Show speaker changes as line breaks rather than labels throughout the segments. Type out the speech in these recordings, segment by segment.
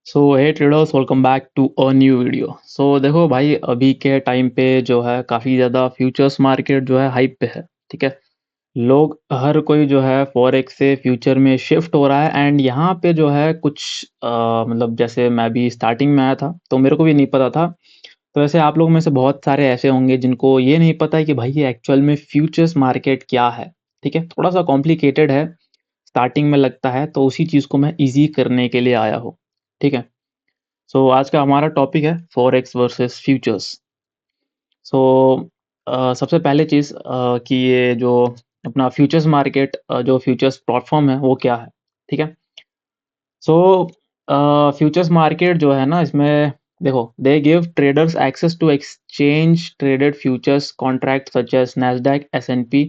So hey traders, welcome back to a new video. So देखो भाई, अभी के टाइम पे जो है काफ़ी ज़्यादा फ्यूचर्स मार्केट जो है हाइप पे है। ठीक है। लोग हर कोई जो है फॉरेक्स से फ्यूचर में शिफ्ट हो रहा है एंड यहाँ पे जो है कुछ मतलब जैसे मैं भी स्टार्टिंग में आया था तो मेरे को भी नहीं पता था। तो वैसे आप लोग में से बहुत सारे ऐसे होंगे जिनको ये नहीं पता है कि भाई ये एक्चुअल में फ्यूचर्स मार्केट क्या है। ठीक है, थोड़ा सा कॉम्प्लिकेटेड है, स्टार्टिंग में लगता है, तो उसी चीज़ को मैं इजी करने के लिए आया हूँ। ठीक है। सो आज का हमारा टॉपिक है फॉरेक्स वर्सेस फ्यूचर्स। सो सबसे पहले चीज़ कि ये जो अपना फ्यूचर्स मार्केट, जो फ्यूचर्स प्लेटफॉर्म है वो क्या है। ठीक है। सो फ्यूचर्स मार्केट जो है ना, इसमें देखो, they give traders access to exchange traded futures contract such as Nasdaq, S&P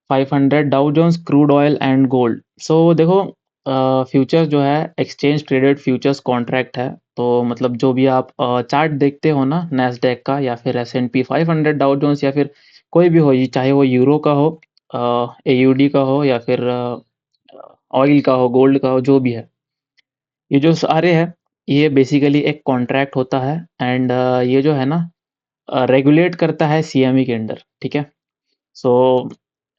500, Dow Jones, crude oil and gold. So देखो, फ्यूचर्स जो है एक्सचेंज ट्रेडेड फ्यूचर्स कॉन्ट्रैक्ट है। तो मतलब जो भी आप चार्ट देखते हो ना नैस्डैक का या फिर S&P 500, डाउ जोन्स या फिर कोई भी हो, ये चाहे वो यूरो का हो, AUD का हो या फिर ऑयल का हो, गोल्ड का हो, जो भी है, ये जो सारे है, ये बेसिकली एक कॉन्ट्रैक्ट होता है। एंड ये जो है ना, रेगुलेट करता है CME के अंडर। ठीक है। सो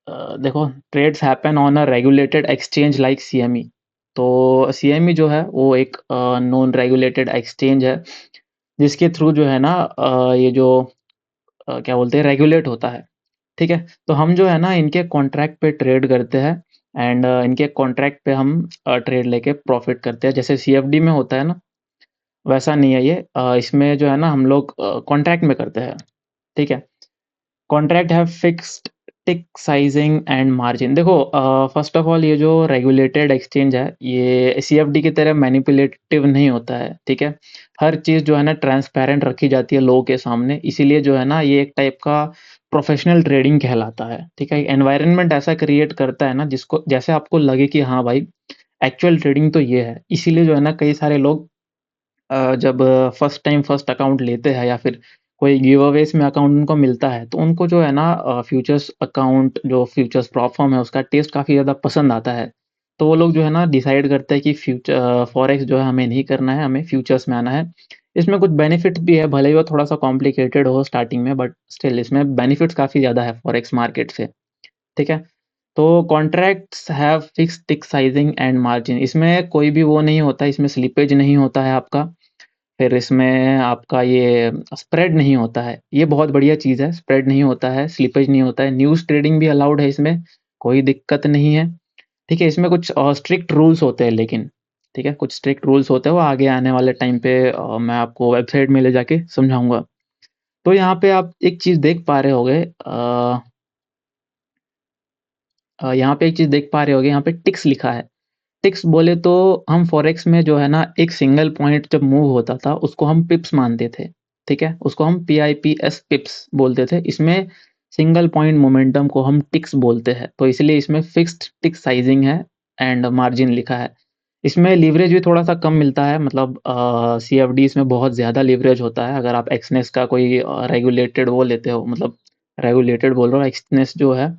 देखो, trades happen on a regulated exchange like CME। तो CME जो है वो एक नॉन रेगुलेटेड एक्सचेंज है, जिसके थ्रू जो है ना ये जो क्या बोलते हैं, रेगुलेट होता है। ठीक है। तो हम जो है ना इनके कॉन्ट्रैक्ट पे ट्रेड करते हैं एंड इनके कॉन्ट्रैक्ट पे हम ट्रेड लेके प्रॉफिट करते हैं, जैसे CFD में होता है ना, वैसा नहीं है ये। इसमें जो है ना हम लोग कॉन्ट्रैक्ट में करते हैं। ठीक है। कॉन्ट्रैक्ट है fixed tick sizing and margin. देखो, फर्स्ट ऑफ ऑल ये जो रेगुलेटेड एक्सचेंज है, ये CFD की तरह मैनिपुलेटिव नहीं होता है। ठीक है। हर चीज़ जो है ना ट्रांसपेरेंट रखी जाती है लोगों के सामने, इसीलिए जो है ना ये एक टाइप का प्रोफेशनल ट्रेडिंग कहलाता है। ठीक है। एनवायरनमेंट ऐसा क्रिएट करता है ना जिसको जैसे आपको लगे कि हाँ भाई, एक्चुअल ट्रेडिंग तो ये है। इसीलिए जो है ना कई सारे लोग जब फर्स्ट टाइम फर्स्ट अकाउंट लेते हैं या फिर कोई गिव अवेज़ में अकाउंट उनको मिलता है, तो उनको जो है ना फ्यूचर्स अकाउंट, जो फ्यूचर्स प्लेटफ़ॉर्म है, उसका टेस्ट काफ़ी ज़्यादा पसंद आता है। तो वो लोग जो है ना डिसाइड करते हैं कि फॉरेक्स जो है हमें नहीं करना है, हमें फ्यूचर्स में आना है। इसमें कुछ बेनिफिट्स भी है, भले ही वो थोड़ा-सा कॉम्प्लिकेटेड हो स्टार्टिंग में, बट स्टिल इसमें बेनिफिट्स काफ़ी ज़्यादा है फॉरेक्स मार्केट से। ठीक है। तो contracts have fixed tick sizing and margin. इसमें कोई भी वो नहीं होता है, इसमें स्लिपेज नहीं होता है आपका। फिर इसमें आपका ये स्प्रेड नहीं होता है, ये बहुत बढ़िया चीज़ है, स्प्रेड नहीं होता है, स्लिपेज नहीं होता है, न्यूज़ ट्रेडिंग भी अलाउड है इसमें, कोई दिक्कत नहीं है। ठीक है, इसमें कुछ स्ट्रिक्ट रूल्स होते हैं लेकिन, ठीक है, कुछ स्ट्रिक्ट रूल्स होते हैं, वो आगे आने वाले टाइम पे मैं आपको वेबसाइट में ले जाके समझाऊँगा। तो यहाँ पे आप एक चीज़ देख पा रहे होंगे, यहाँ पे एक चीज़ देख पा रहे होंगे, यहाँ पे टिक्स लिखा है। टिक्स बोले तो हम फॉरेक्स में जो है ना एक सिंगल पॉइंट जब मूव होता था उसको हम पिप्स मानते थे। ठीक है, उसको हम PIPS पिप्स बोलते थे। इसमें सिंगल पॉइंट मोमेंटम को हम टिक्स बोलते हैं, तो इसलिए इसमें फिक्स्ड टिक साइजिंग है एंड मार्जिन लिखा है। इसमें लीवरेज भी थोड़ा सा कम मिलता है, मतलब CFD इसमें बहुत ज़्यादा लीवरेज होता है। अगर आप एक्सनेस का कोई रेगुलेटेड वो लेते हो, मतलब रेगुलेटेड बोल रहा हूँ, एक्सनेस जो है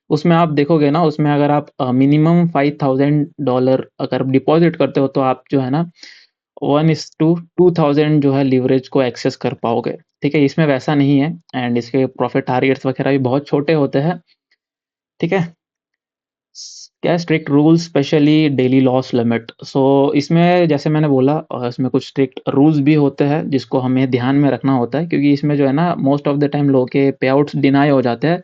उसमें आप देखोगे ना, उसमें अगर आप मिनिमम $5000 अगर डिपॉज़िट करते हो तो आप जो है ना 1:2000 जो है लीवरेज को एक्सेस कर पाओगे। ठीक है, इसमें वैसा नहीं है एंड इसके प्रॉफ़िट टारगेट्स वग़ैरह भी बहुत छोटे होते हैं। ठीक है? क्या strict rules, specially daily loss limit. So इसमें जैसे मैंने बोला, इसमें कुछ स्ट्रिक्ट रूल्स भी होते हैं जिसको हमें ध्यान में रखना होता है, क्योंकि इसमें जो है ना मोस्ट ऑफ द टाइम लोगों के पे आउट्स डिनाई हो जाते हैं,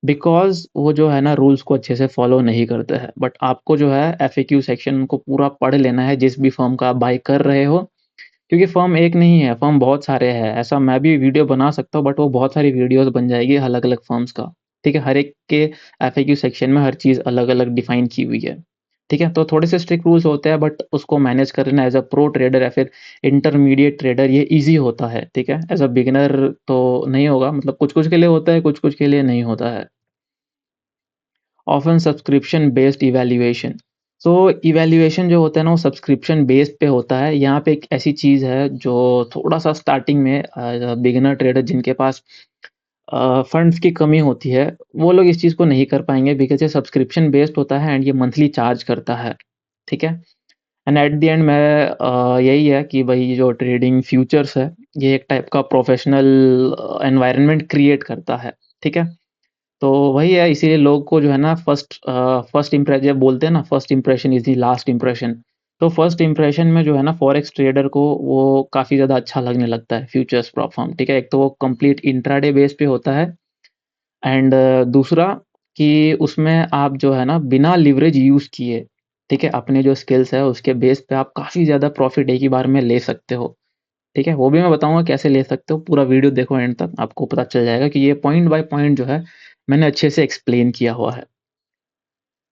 बिकॉज़ वो जो है ना रूल्स को अच्छे से फ़ॉलो नहीं करते हैं। बट आपको जो है FAQ सेक्शन को पूरा पढ़ लेना है जिस भी फ़र्म का आप बाय कर रहे हो, क्योंकि फ़र्म एक नहीं है, फ़र्म बहुत सारे हैं। ऐसा मैं भी वीडियो बना सकता हूँ, बट वो बहुत सारी वीडियोज़ बन जाएगी अलग-अलग फ़र्म्स का। ठीक है? हर एक के FAQ सेक्शन में हर चीज़ अलग-अलग डिफ़ाइन की हुई है। ठीक है? तो थोड़े से स्ट्रिक्ट रूल्स होते हैं, बट उसको मैनेज करना एज़ अ प्रो ट्रेडर या फिर इंटरमीडिएट ट्रेडर ये ईज़ी होता है। ठीक है? एज़ अ बिगिनर तो नहीं होगा, मतलब कुछ-कुछ के लिए होता है, कुछ-कुछ के लिए नहीं होता है। Often subscription based evaluation. So evaluation जो होता है ना वो सब्सक्रिप्शन बेस्ड पे होता है। यहाँ पे एक ऐसी चीज़ है जो थोड़ा-सा स्टार्टिंग में बिगिनर ट्रेडर जिनके पास फंड्स की कमी होती है, वो लोग इस चीज़ को नहीं कर पाएँगे, बिकॉज़ ये सब्सक्रिप्शन बेस्ड होता है एंड ये मंथली चार्ज करता है। ठीक है? एंड एट द एंड मैं यही है कि भाई जो ट्रेडिंग फ्यूचर्स है, ये एक टाइप का प्रोफेशनल एनवायरनमेंट क्रिएट करता है, ठीक है? तो वही है, इसीलिए लोग को जो है ना फर्स्ट इम्प्रेशन जब बोलते हैं ना, first impression is the last impression. तो फर्स्ट इम्प्रेशन में जो है ना फॉरेक्स ट्रेडर को वो काफ़ी ज़्यादा अच्छा लगने लगता है फ्यूचर्स प्लेटफ़ॉर्म, ठीक है? एक तो वो कंप्लीट इंट्राडे बेस पे होता है एंड दूसरा कि उसमें आप जो है ना बिना लिवरेज यूज़ किए, ठीक है? अपने जो स्किल्स है उसके बेस पे आप काफ़ी ज़्यादा प्रॉफ़िट एक ही बार में ले सकते हो, ठीक है? वो भी मैं बताऊँगा कैसे ले सकते हो, पूरा वीडियो देखो एंड तक, आपको पता चल जाएगा कि ये पॉइंट बाय पॉइंट जो है मैंने अच्छे से एक्सप्लेन किया हुआ है।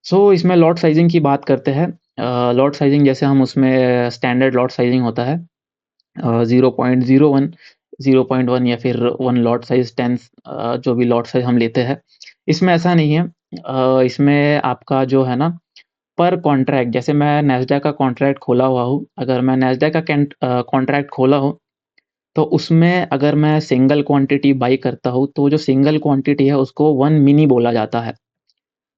सो इसमें लॉट साइज़िंग की बात करते हैं। लॉट साइज़िंग जैसे हम उसमें स्टैंडर्ड लॉट साइज़िंग होता है 0.01, 0.1 या फिर 1 लॉट साइज़ 10 जो भी लॉट साइज़ हम लेते हैं। इसमें ऐसा नहीं है, इसमें आपका जो है ना पर कॉन्ट्रैक्ट, जैसे मैं नैस्डैक का कॉन्ट्रैक्ट खोला हुआ हूँ, अगर मैं नैस्डैक का कॉन्ट्रैक्ट खोला हूँ, तो उसमें अगर मैं सिंगल क्वांटिटी बाई करता हूँ, तो जो सिंगल क्वांटिटी है उसको 1 मिनी बोला जाता है,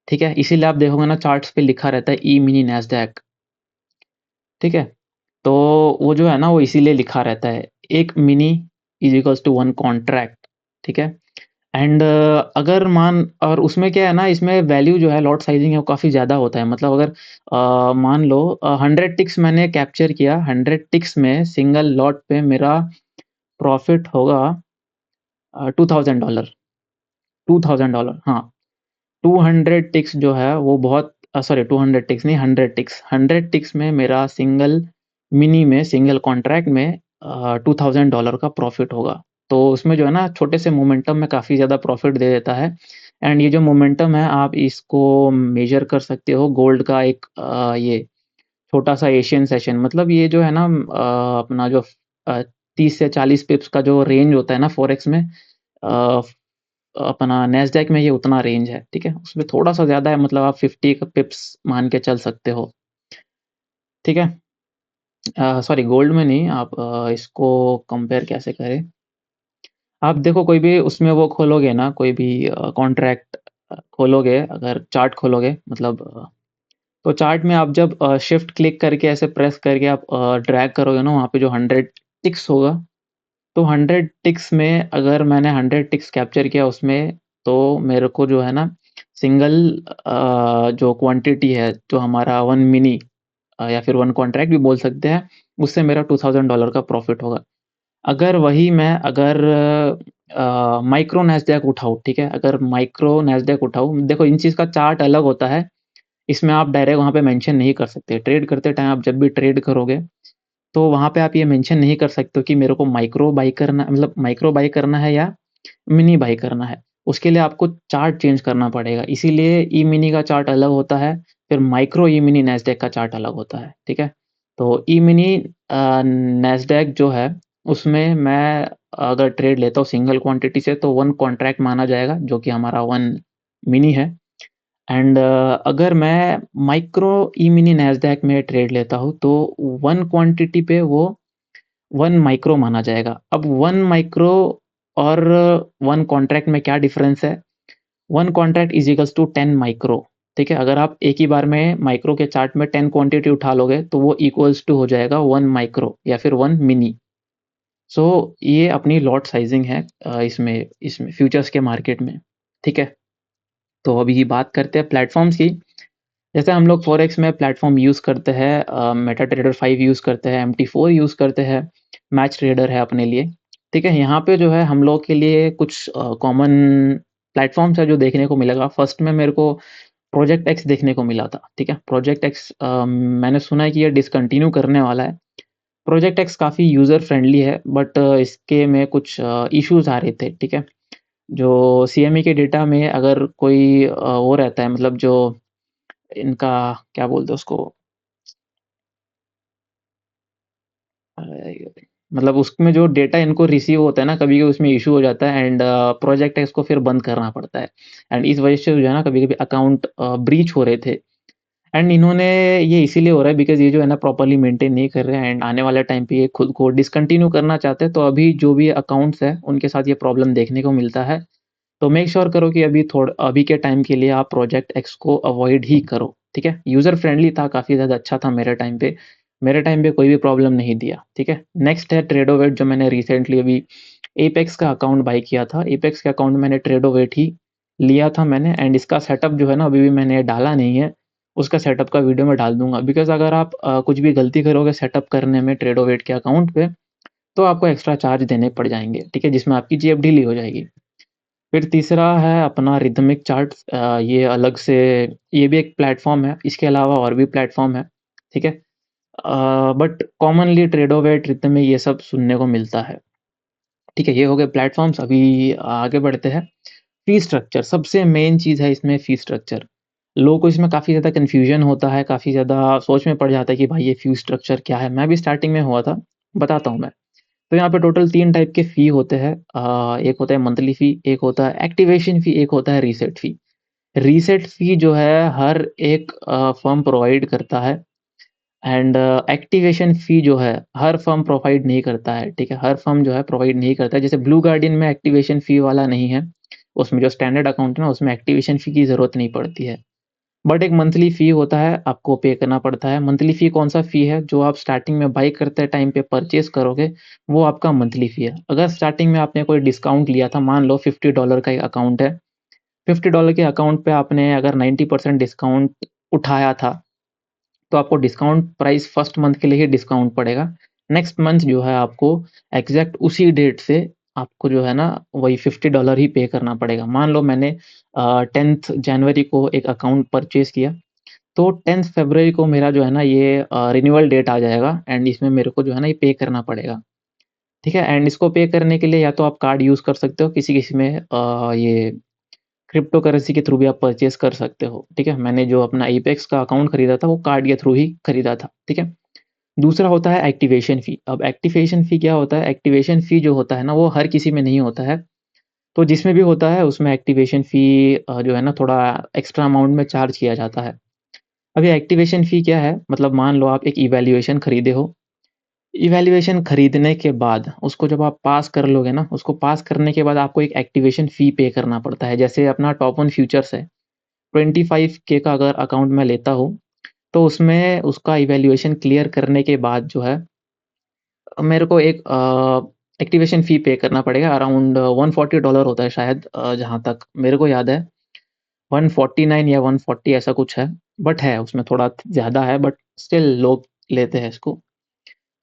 ठीक है? इसीलिए आप देखोगे ना चार्ट्स पे लिखा रहता है ई मिनी नैस्डैक, ठीक है? तो वो जो है ना वो इसीलिए लिखा रहता है, 1 mini is equals to 1 contract, ठीक है? एंड अगर मान और उसमें क्या है ना, इसमें वैल्यू जो है लॉट साइज़िंग है वो काफ़ी ज़्यादा होता है। मतलब अगर मान लो 100 टिक्स मैंने कैप्चर किया, 100 टिक्स में सिंगल लॉट पे मेरा प्रॉफ़िट होगा $2000, $2000, हाँ। 200 टिक्स जो है वो बहुत सॉरी 200 टिक्स नहीं, 100 टिक्स, 100 टिक्स में मेरा सिंगल मिनी में सिंगल कॉन्ट्रैक्ट में $2000 का प्रॉफ़िट होगा। तो उसमें जो है ना छोटे से मोमेंटम में काफ़ी ज़्यादा प्रॉफ़िट दे देता है एंड ये जो मोमेंटम है आप इसको मेज़र कर सकते हो गोल्ड का एक ये छोटा-सा एशियन सेशन, मतलब ये जो है ना अपना जो 30 से 40 पिप्स का जो रेंज होता है ना फॉरेक्स में, अ, अपना नैस्डैक में ये उतना रेंज है, ठीक है? उसमें थोड़ा-सा ज़्यादा है, मतलब आप 50 का पिप्स मान के चल सकते हो, ठीक है? सॉरी गोल्ड में नहीं, आप इसको कंपेयर कैसे करें? आप देखो कोई भी उसमें वो खोलोगे ना, कोई भी कॉन्ट्रैक्ट खोलोगे, अगर चार्ट खोलोगे मतलब तो चार्ट में आप जब शिफ्ट क्लिक करके ऐसे प्रेस करके आप ड्रैग करोगे ना, वहाँ पे जो 100 टिक्स होगा, तो 100 टिक्स में अगर मैंने 100 टिक्स कैप्चर किया उसमें, तो मेरे को जो है ना सिंगल जो क्वांटिटी है, जो हमारा 1 मिनी या फिर 1 कॉन्ट्रैक्ट भी बोल सकते हैं, उससे मेरा $2000 का प्रॉफ़िट होगा। अगर वही मैं अगर माइक्रो नैस्डैक उठाऊँ, ठीक है? अगर माइक्रो नैस्डैक उठाऊँ, देखो इन चीज़ का चार्ट अलग होता है, इसमें आप डायरेक्ट वहाँ पे मेंशन नहीं कर सकते। ट्रेड करते टाइम आप जब भी ट्रेड करोगे, तो वहाँ पे आप ये मेंशन नहीं कर सकते हो कि मेरे को माइक्रो बाय करना, मतलब माइक्रो बाय करना है या मिनी बाय करना है। उसके लिए आपको चार्ट चेंज करना पड़ेगा। इसीलिए ई मिनी का चार्ट अलग होता है, फिर माइक्रो ई मिनी नैस्डैक का चार्ट अलग होता है, ठीक है? तो ई मिनी नैस्डैक जो है, उसमें मैं अगर ट्रेड लेता हूँ सिंगल क्वांटिटी से तो 1 कॉन्ट्रैक्ट माना जाएगा, जो कि हमारा 1 मिनी है। एंड अगर मैं माइक्रो ई मिनी नैस्डैक में ट्रेड लेता हूँ, तो 1 क्वांटिटी पे वो 1 माइक्रो माना जाएगा। अब 1 माइक्रो और 1 कॉन्ट्रैक्ट में क्या डिफ़रेंस है? 1 contract is equals to 10 micro, ठीक है? अगर आप एक ही बार में माइक्रो के चार्ट में 10 क्वांटिटी उठा लोगे, तो वो इक्वल्स टू हो जाएगा 1 माइक्रो या फिर 1 मिनी। सो ये अपनी लॉट साइज़िंग है इसमें इसमें फ्यूचर्स के मार्केट में, ठीक है? तो अभी बात करते हैं प्लेटफ़ॉर्म्स की। जैसे हम लोग फॉरेक्स में प्लेटफ़ॉर्म यूज़ करते हैं, मेटाट्रेडर 5 यूज़ करते हैं, MT4 यूज़ करते हैं, मैच ट्रेडर है अपने लिए, ठीक है? यहाँ पे जो है हम लोग के लिए कुछ कॉमन प्लेटफ़ॉर्म्स है जो देखने को मिलेगा। फर्स्ट में मेरे को प्रोजेक्ट एक्स देखने को मिला था, ठीक है? प्रोजेक्ट एक्स मैंने सुना है कि ये डिसकंटिन्यू करने वाला है। प्रोजेक्ट एक्स काफ़ी यूज़र फ्रेंडली है बट इसके में कुछ इश्यूज़ आ रहे थे, ठीक है? जो सीएमई के डेटा में अगर कोई वो रहता है, मतलब जो इनका क्या बोलते हैं उसको, अ, मतलब उसमें जो डेटा इनको रिसीव होता है ना, कभी-कभी उसमें इश्यू हो जाता है एंड प्रोजेक्ट है इसको फिर बंद करना पड़ता है एंड इस वजह से जो है ना कभी-कभी अकाउंट ब्रीच हो रहे थे एंड इन्होंने ये इसीलिए हो रहा है बिकॉज़ ये जो है ना प्रॉपर्ली मेंटेन नहीं कर रहे हैं एंड आने वाले टाइम पे ये खुद को डिसकंटिन्यू करना चाहते हैं, तो अभी जो भी अकाउंट्स हैं, उनके साथ ये प्रॉब्लम देखने को मिलता है। तो मेक श्योर करो कि अभी के टाइम के लिए आप प्रोजेक्ट एक्स को अवॉइड ही करो, ठीक है? यूज़र फ्रेंडली था, काफ़ी ज़्यादा अच्छा था मेरे टाइम पे, मेरे टाइम पे कोई भी प्रॉब्लम नहीं दिया, ठीक है। नेक्स्ट है ट्रेडोवेट, जो मैंने रिसेंटली अभी एपेक्स का अकाउंट बाय किया था। एपेक्स का अकाउंट मैंने ट्रेडोवेट ही लिया था मैंने, एंड इसका सेटअप जो है ना अभी भी मैंने डाला नहीं है। उसका सेटअप का वीडियो मैं डाल दूंगा, बिकॉज अगर आप कुछ भी गलती करोगे सेटअप करने में ट्रेडोवेट के अकाउंट पे, तो आपको एक्स्ट्रा चार्ज देने पड़ जाएंगे, ठीक है, जिसमें आपकी जेब ढीली हो जाएगी। फिर तीसरा है अपना रिदमिक चार्ट्स। ये अलग से, ये भी एक प्लेटफॉर्म है, इसके अलावा और भी प्लेटफॉर्म है, ठीक है। बट कॉमनली ट्रेडोवेट, रिदमिक, ये सब सुनने को मिलता है, ठीक है। ये हो गए प्लेटफॉर्म्स। अभी आगे बढ़ते हैं। फी स्ट्रक्चर सबसे मेन चीज़ है इसमें, फी स्ट्रक्चर। लोगों को इसमें काफ़ी ज़्यादा कन्फ्यूजन होता है, काफ़ी ज़्यादा सोच में पड़ जाता है कि भाई ये फी स्ट्रक्चर क्या है। मैं भी स्टार्टिंग में हुआ था, बताता हूँ मैं। तो यहाँ पे टोटल 3 टाइप के फ़ी होते हैं। एक होता है मंथली फ़ी, एक होता है एक्टिवेशन फ़ी, एक होता है रीसेट फ़ी। रीसेट फ़ी जो है हर एक फर्म प्रोवाइड करता है, एंड एक्टिवेशन फ़ी जो है हर फर्म प्रोवाइड नहीं करता है, ठीक है। हर फर्म जो है प्रोवाइड नहीं करता है। जैसे ब्लू गार्डियन में एक्टिवेशन फ़ी वाला नहीं है, उसमें जो स्टैंडर्ड अकाउंट है ना उसमें एक्टिवेशन फ़ी की ज़रूरत नहीं पड़ती है। बट एक मंथली फ़ी होता है, आपको पे करना पड़ता है। मंथली फ़ी कौन-सा फ़ी है? जो आप स्टार्टिंग में बाय करते टाइम पे परचेज़ करोगे, वो आपका मंथली फ़ी है। अगर स्टार्टिंग में आपने कोई डिस्काउंट लिया था, मान लो $50 का एक अकाउंट है, $50 के अकाउंट पे आपने अगर 90% डिस्काउंट उठाया था, तो आपको डिस्काउंट प्राइस फर्स्ट मंथ के लिए ही डिस्काउंट पड़ेगा। नेक्स्ट मंथ जो है आपको एग्ज़ैक्ट उसी डेट से आपको जो है ना वही $50 ही पे करना पड़ेगा। मान लो मैंने 10th जनवरी को एक अकाउंट परचेज़ किया, तो 10th फ़रवरी को मेरा जो है ना ये रिन्यूअल डेट आ जाएगा, एंड इसमें मेरे को जो है ना ये पे करना पड़ेगा, ठीक है। एंड इसको पे करने के लिए या तो आप कार्ड यूज़ कर सकते हो, किसी-किसी में ये क्रिप्टो करेंसी के थ्रू भी आप परचेज़ कर सकते हो, ठीक है। मैंने जो अपना एपेक्स का अकाउंट खरीदा था, वो कार्ड के थ्रू ही खरीदा था, ठीक है। दूसरा होता है एक्टिवेशन फ़ी। अब एक्टिवेशन फ़ी क्या होता है? एक्टिवेशन फ़ी जो होता है ना, वो हर किसी में नहीं होता है। तो जिसमें भी होता है, उसमें एक्टिवेशन फ़ी जो है ना थोड़ा एक्स्ट्रा अमाउंट में चार्ज किया जाता है। अब ये एक्टिवेशन फ़ी क्या है? मतलब मान लो आप एक इवैल्यूएशन खरीदे हो। इवैल्यूएशन खरीदने के बाद उसको जब आप पास कर लोगे ना, उसको पास करने के बाद आपको एक एक्टिवेशन फ़ी पे करना पड़ता है। जैसे अपना टॉप ऑन फ्यूचर्स है, 25K का अगर अकाउंट मैं लेता हूँ, तो उसमें उसका इवैल्यूएशन क्लियर करने के बाद जो है मेरे को एक एक्टिवेशन फ़ी पे करना पड़ेगा। अराउंड $140 होता है शायद, जहाँ तक मेरे को याद है। 149 या 140 ऐसा कुछ है, बट है उसमें थोड़ा ज़्यादा है, बट स्टिल लोग लेते हैं इसको।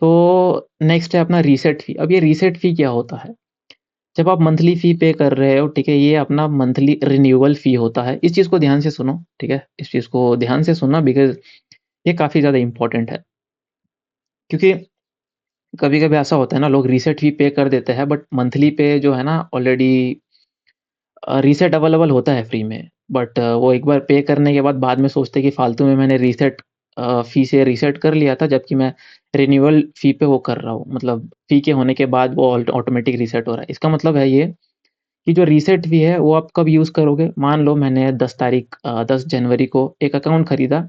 तो नेक्स्ट है अपना रीसेट फ़ी। अब ये रीसेट फ़ी क्या होता है? जब आप मंथली फ़ी पे कर रहे हो, ठीक है, ये अपना मंथली रिन्यूअल फ़ी होता है। इस चीज़ को ध्यान से सुनो, ठीक है? इस चीज़ को ध्यान से सुनना, बिकॉज़ ये काफ़ी ज़्यादा इम्पोर्टेंट है। क्योंकि कभी-कभी ऐसा होता है ना, लोग रीसेट फ़ी पे कर देते हैं, बट मंथली पे जो है ना ऑलरेडी रीसेट अवेलेबल होता है फ्री में। बट वो एक बार पे करने के बाद में सोचते हैं कि फालतू में मैंने रीसेट फ़ी से रीसेट कर लिया था, जबकि मैं रिन्यूअल फ़ी पे वो कर रहा हूँ। मतलब फ़ी के होने के बाद वो ऑटोमेटिक रीसेट हो रहा है। इसका मतलब है ये कि जो रीसेट फ़ी है वो आप कब यूज़ करोगे? मान लो मैंने 10 जनवरी को एक अकाउंट खरीदा,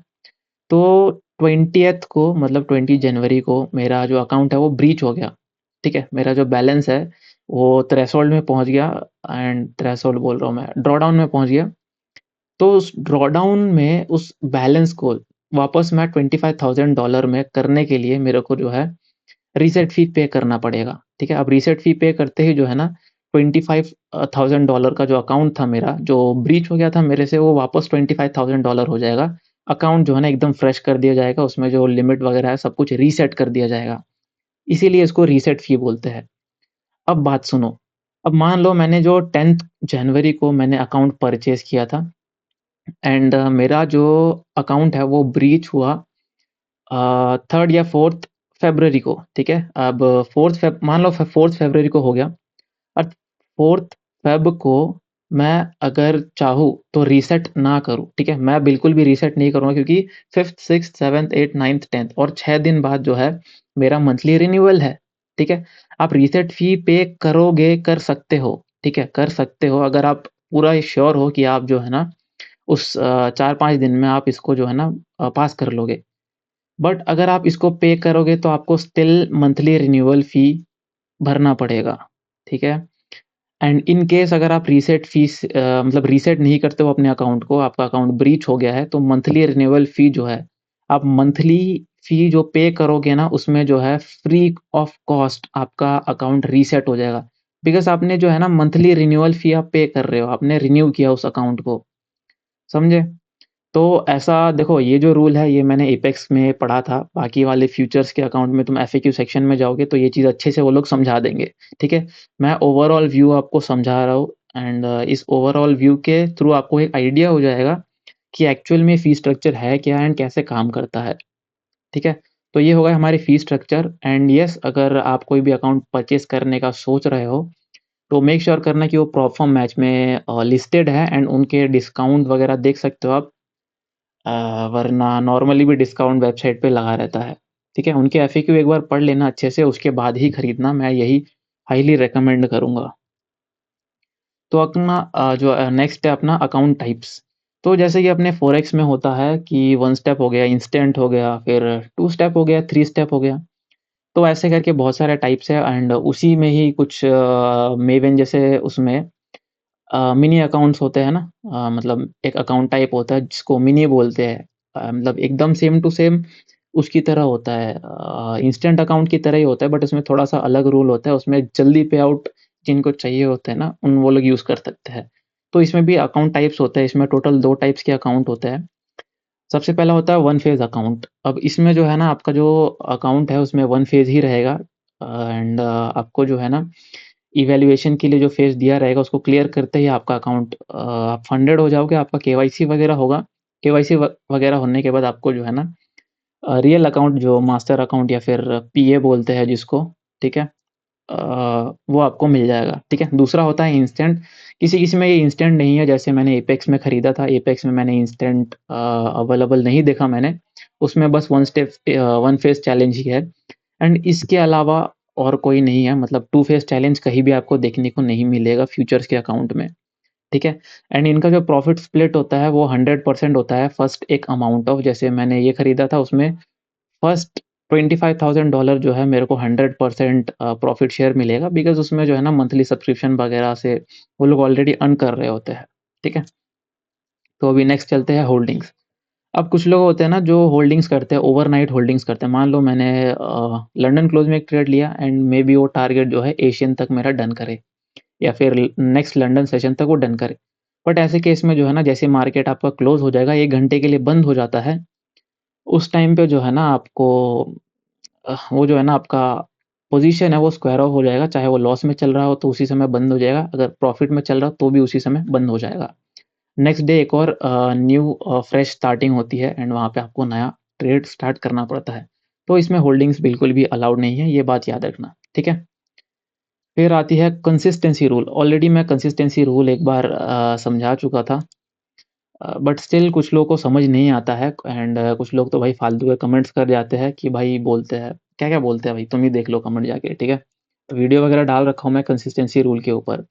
तो 20th को, मतलब 20 जनवरी को मेरा जो अकाउंट है वो ब्रीच हो गया, ठीक है? मेरा जो बैलेंस है वो थ्रेशोल्ड में पहुँच गया, एंड थ्रेशोल्ड बोल रहा हूँ मैं, ड्रॉडाउन में पहुँच गया। तो उस ड्रॉडाउन में उस बैलेंस को वापस मैं $25,000 में करने के लिए मेरे को जो है रीसेट फ़ी पे करना पड़ेगा, ठीक है? अब रीसेट फ़ी पे करते ही जो है ना $25,000 का जो अकाउंट था मेरा, जो ब्रीच हो गया था मेरे से, वो वापस $25,000 हो जाएगा। अकाउंट जो है ना एकदम फ्रेश कर दिया जाएगा, उसमें जो लिमिट वगैरह है सब कुछ रीसेट कर दिया जाएगा। इसीलिए इसको रीसेट फ़ी बोलते हैं। अब बात सुनो, अब मान लो मैंने जो 10th जनवरी को मैंने अकाउंट परचेज़ किया था, एंड मेरा जो अकाउंट है वो ब्रीच हुआ 3rd या 4th फ़रवरी को, ठीक है? अब 4th फ़ेब, मान लो 4th फ़रवरी को हो गया, और 4th फ़ेब को मैं अगर चाहूँ तो रीसेट ना करूँ, ठीक है? मैं बिल्कुल भी रीसेट नहीं करूँगा, क्योंकि 5th, 6th, 7th, 8th, 9th, 10th और 6 दिन बाद जो है मेरा मंथली रिन्यूअल है, ठीक है? आप रीसेट फ़ी पे करोगे, कर सकते हो, ठीक है? कर सकते हो, अगर आप पूरा श्योर हो कि आप जो है ना उस 4-5 दिन में आप इसको जो है ना पास कर लोगे। बट अगर आप इसको पे करोगे तो आपको स्टिल मंथली रिन्यूअल फ़ी भरना पड़ेगा, ठीक है? एंड इन केस अगर आप मतलब रीसेट नहीं करते हो अपने अकाउंट को, आपका अकाउंट ब्रीच हो गया है, तो मंथली रिन्यूअल फ़ी जो है आप मंथली फ़ी जो पे करोगे ना, उसमें जो है फ्री ऑफ कॉस्ट आपका अकाउंट रीसेट हो जाएगा। बिकॉज़ आपने जो है ना मंथली रिन्यूअल फ़ी आप पे कर रहे हो, आपने रिन्यू किया उस अकाउंट को, समझे? तो ऐसा देखो, ये जो रूल है ये मैंने एपेक्स में पढ़ा था, बाकी वाले फ्यूचर्स के अकाउंट में तुम एफएक्यू सेक्शन में जाओगे तो ये चीज़ अच्छे से वो लोग समझा देंगे, ठीक है? मैं ओवरऑल व्यू आपको समझा रहा हूँ एंड इस ओवरऑल व्यू के थ्रू आपको एक आइडिया हो जाएगा कि एक्चुअल में फ़ी स्ट्रक्चर है क्या एंड कैसे काम करता है, ठीक है? तो ये हो गया हमारी फ़ी स्ट्रक्चर एंड येस, अगर आप कोई भी अकाउंट परचेज़ करने का सोच रहे हो, तो मेक श्योर करना कि वो प्रोपफॉर्म मैच में लिस्टेड है एंड उनके डिस्काउंट वगैरह देख सकते हो आप। वरना नॉर्मली भी डिस्काउंट वेबसाइट पे लगा रहता है, ठीक है? उनके एफएक्यू एक बार पढ़ लेना अच्छे से, उसके बाद ही खरीदना, मैं यही हाइली रिकमेंड करूँगा। तो अपना जो नेक्स्ट है अपना अकाउंट टाइप्स। तो जैसे कि अपने फ़ॉरेक्स में होता है कि 1 स्टेप हो गया, इंस्टेंट हो गया, फिर 2 स्टेप हो गया, 3 स्टेप हो गया। तो ऐसे करके बहुत सारे टाइप्स हैं एंड उसी में ही कुछ मेवन जैसे उसमें मिनी अकाउंट्स होते हैं ना, मतलब एक अकाउंट टाइप होता है जिसको मिनी बोलते हैं। मतलब एकदम सेम टू सेम उसकी तरह होता है, इंस्टेंट अकाउंट की तरह ही होता है बट उसमें थोड़ा-सा अलग रूल होता है, उसमें जल्दी पे आउट जिनको चाहिए होते हैं ना, वो लोग यूज़ कर सकते हैं। तो इसमें भी अकाउंट टाइप्स होते हैं, इसमें टोटल 2 टाइप्स के अकाउंट होते हैं। सबसे पहला होता है वन फेज़ अकाउंट। अब इसमें जो है ना आपका जो अकाउंट है उसमें वन फेज़ ही रहेगा एंड आपको जो है ना इवैल्यूएशन के लिए जो फेज़ दिया रहेगा उसको क्लियर करते ही आपका अकाउंट आप फंडेड हो जाओगे, आपका केवाईसी वगैरह होगा। केवाईसी वगैरह होने के बाद आपको जो है ना रियल अकाउंट जो मास्टर अकाउंट या फिर पीए बोलते हैं जिसको, ठीक है? वो आपको मिल जाएगा, ठीक है? दूसरा होता है इंस्टेंट, किसी-किसी में ये इंस्टेंट नहीं है, जैसे मैंने एपेक्स में खरीदा था, एपेक्स में मैंने इंस्टेंट अवेलेबल नहीं देखा मैंने, उसमें बस वन फेज़ चैलेंज ही है एंड इसके अलावा और कोई नहीं है, मतलब टू फेज़ चैलेंज कहीं भी आपको देखने को नहीं मिलेगा फ्यूचर्स के अकाउंट में, ठीक है? एंड इनका जो प्रॉफिट स्प्लिट होता है वो 100% होता है, फर्स्ट एक अमाउंट ऑफ जैसे मैंने ये खरीदा था उसमें फर्स्ट $25,000 जो है मेरे को 100% प्रॉफ़िट शेयर मिलेगा बिकॉज़ उसमें जो है ना मंथली सब्सक्रिप्शन वग़ैरह से वो लोग ऑलरेडी अर्न कर रहे होते हैं, ठीक है? तो अभी नेक्स्ट चलते हैं होल्डिंग्स। अब कुछ लोग होते हैं ना जो होल्डिंग्स करते हैं, ओवरनाइट होल्डिंग्स करते हैं। मान लो मैंने लंदन क्लोज़ में एक ट्रेड लिया एंड मेबी वो टारगेट जो है एशियन तक मेरा डन करे या फिर नेक्स्ट लंदन सेशन तक वो डन करे। बट ऐसे केस में जो है ना जैसे मार्केट आपका क्लोज़ हो जाएगा, 1 घंटे के लिए बंद हो जाता है, उस टाइम पे जो है ना आपको वो जो है ना आपका पोज़ीशन है वो स्क्वायर ऑफ हो जाएगा, चाहे वो लॉस में चल रहा हो तो उसी समय बंद हो जाएगा, अगर प्रॉफ़िट में चल रहा हो तो भी उसी समय बंद हो जाएगा। नेक्स्ट डे एक और न्यू फ्रेश स्टार्टिंग होती है एंड वहाँ पे आपको नया ट्रेड स्टार्ट करना पड़ता है। तो इसमें होल्डिंग्स बिल्कुल भी अलाउड नहीं है, ये बात याद रखना, ठीक है? फिर आती है कंसिस्टेंसी रूल, ऑलरेडी मैं कंसिस्टेंसी रूल एक बार समझा चुका था। बट स्टिल कुछ लोगों को समझ नहीं आता है एंड कुछ लोग तो भाई फालतू के कमेंट्स कर जाते हैं कि भाई बोलते हैं, क्या-क्या बोलते हैं भाई तुम ही देख लो कमेंट जाके, ठीक है? वीडियो वगैरह डाल रखा हूँ मैं कंसिस्टेंसी रूल के ऊपर।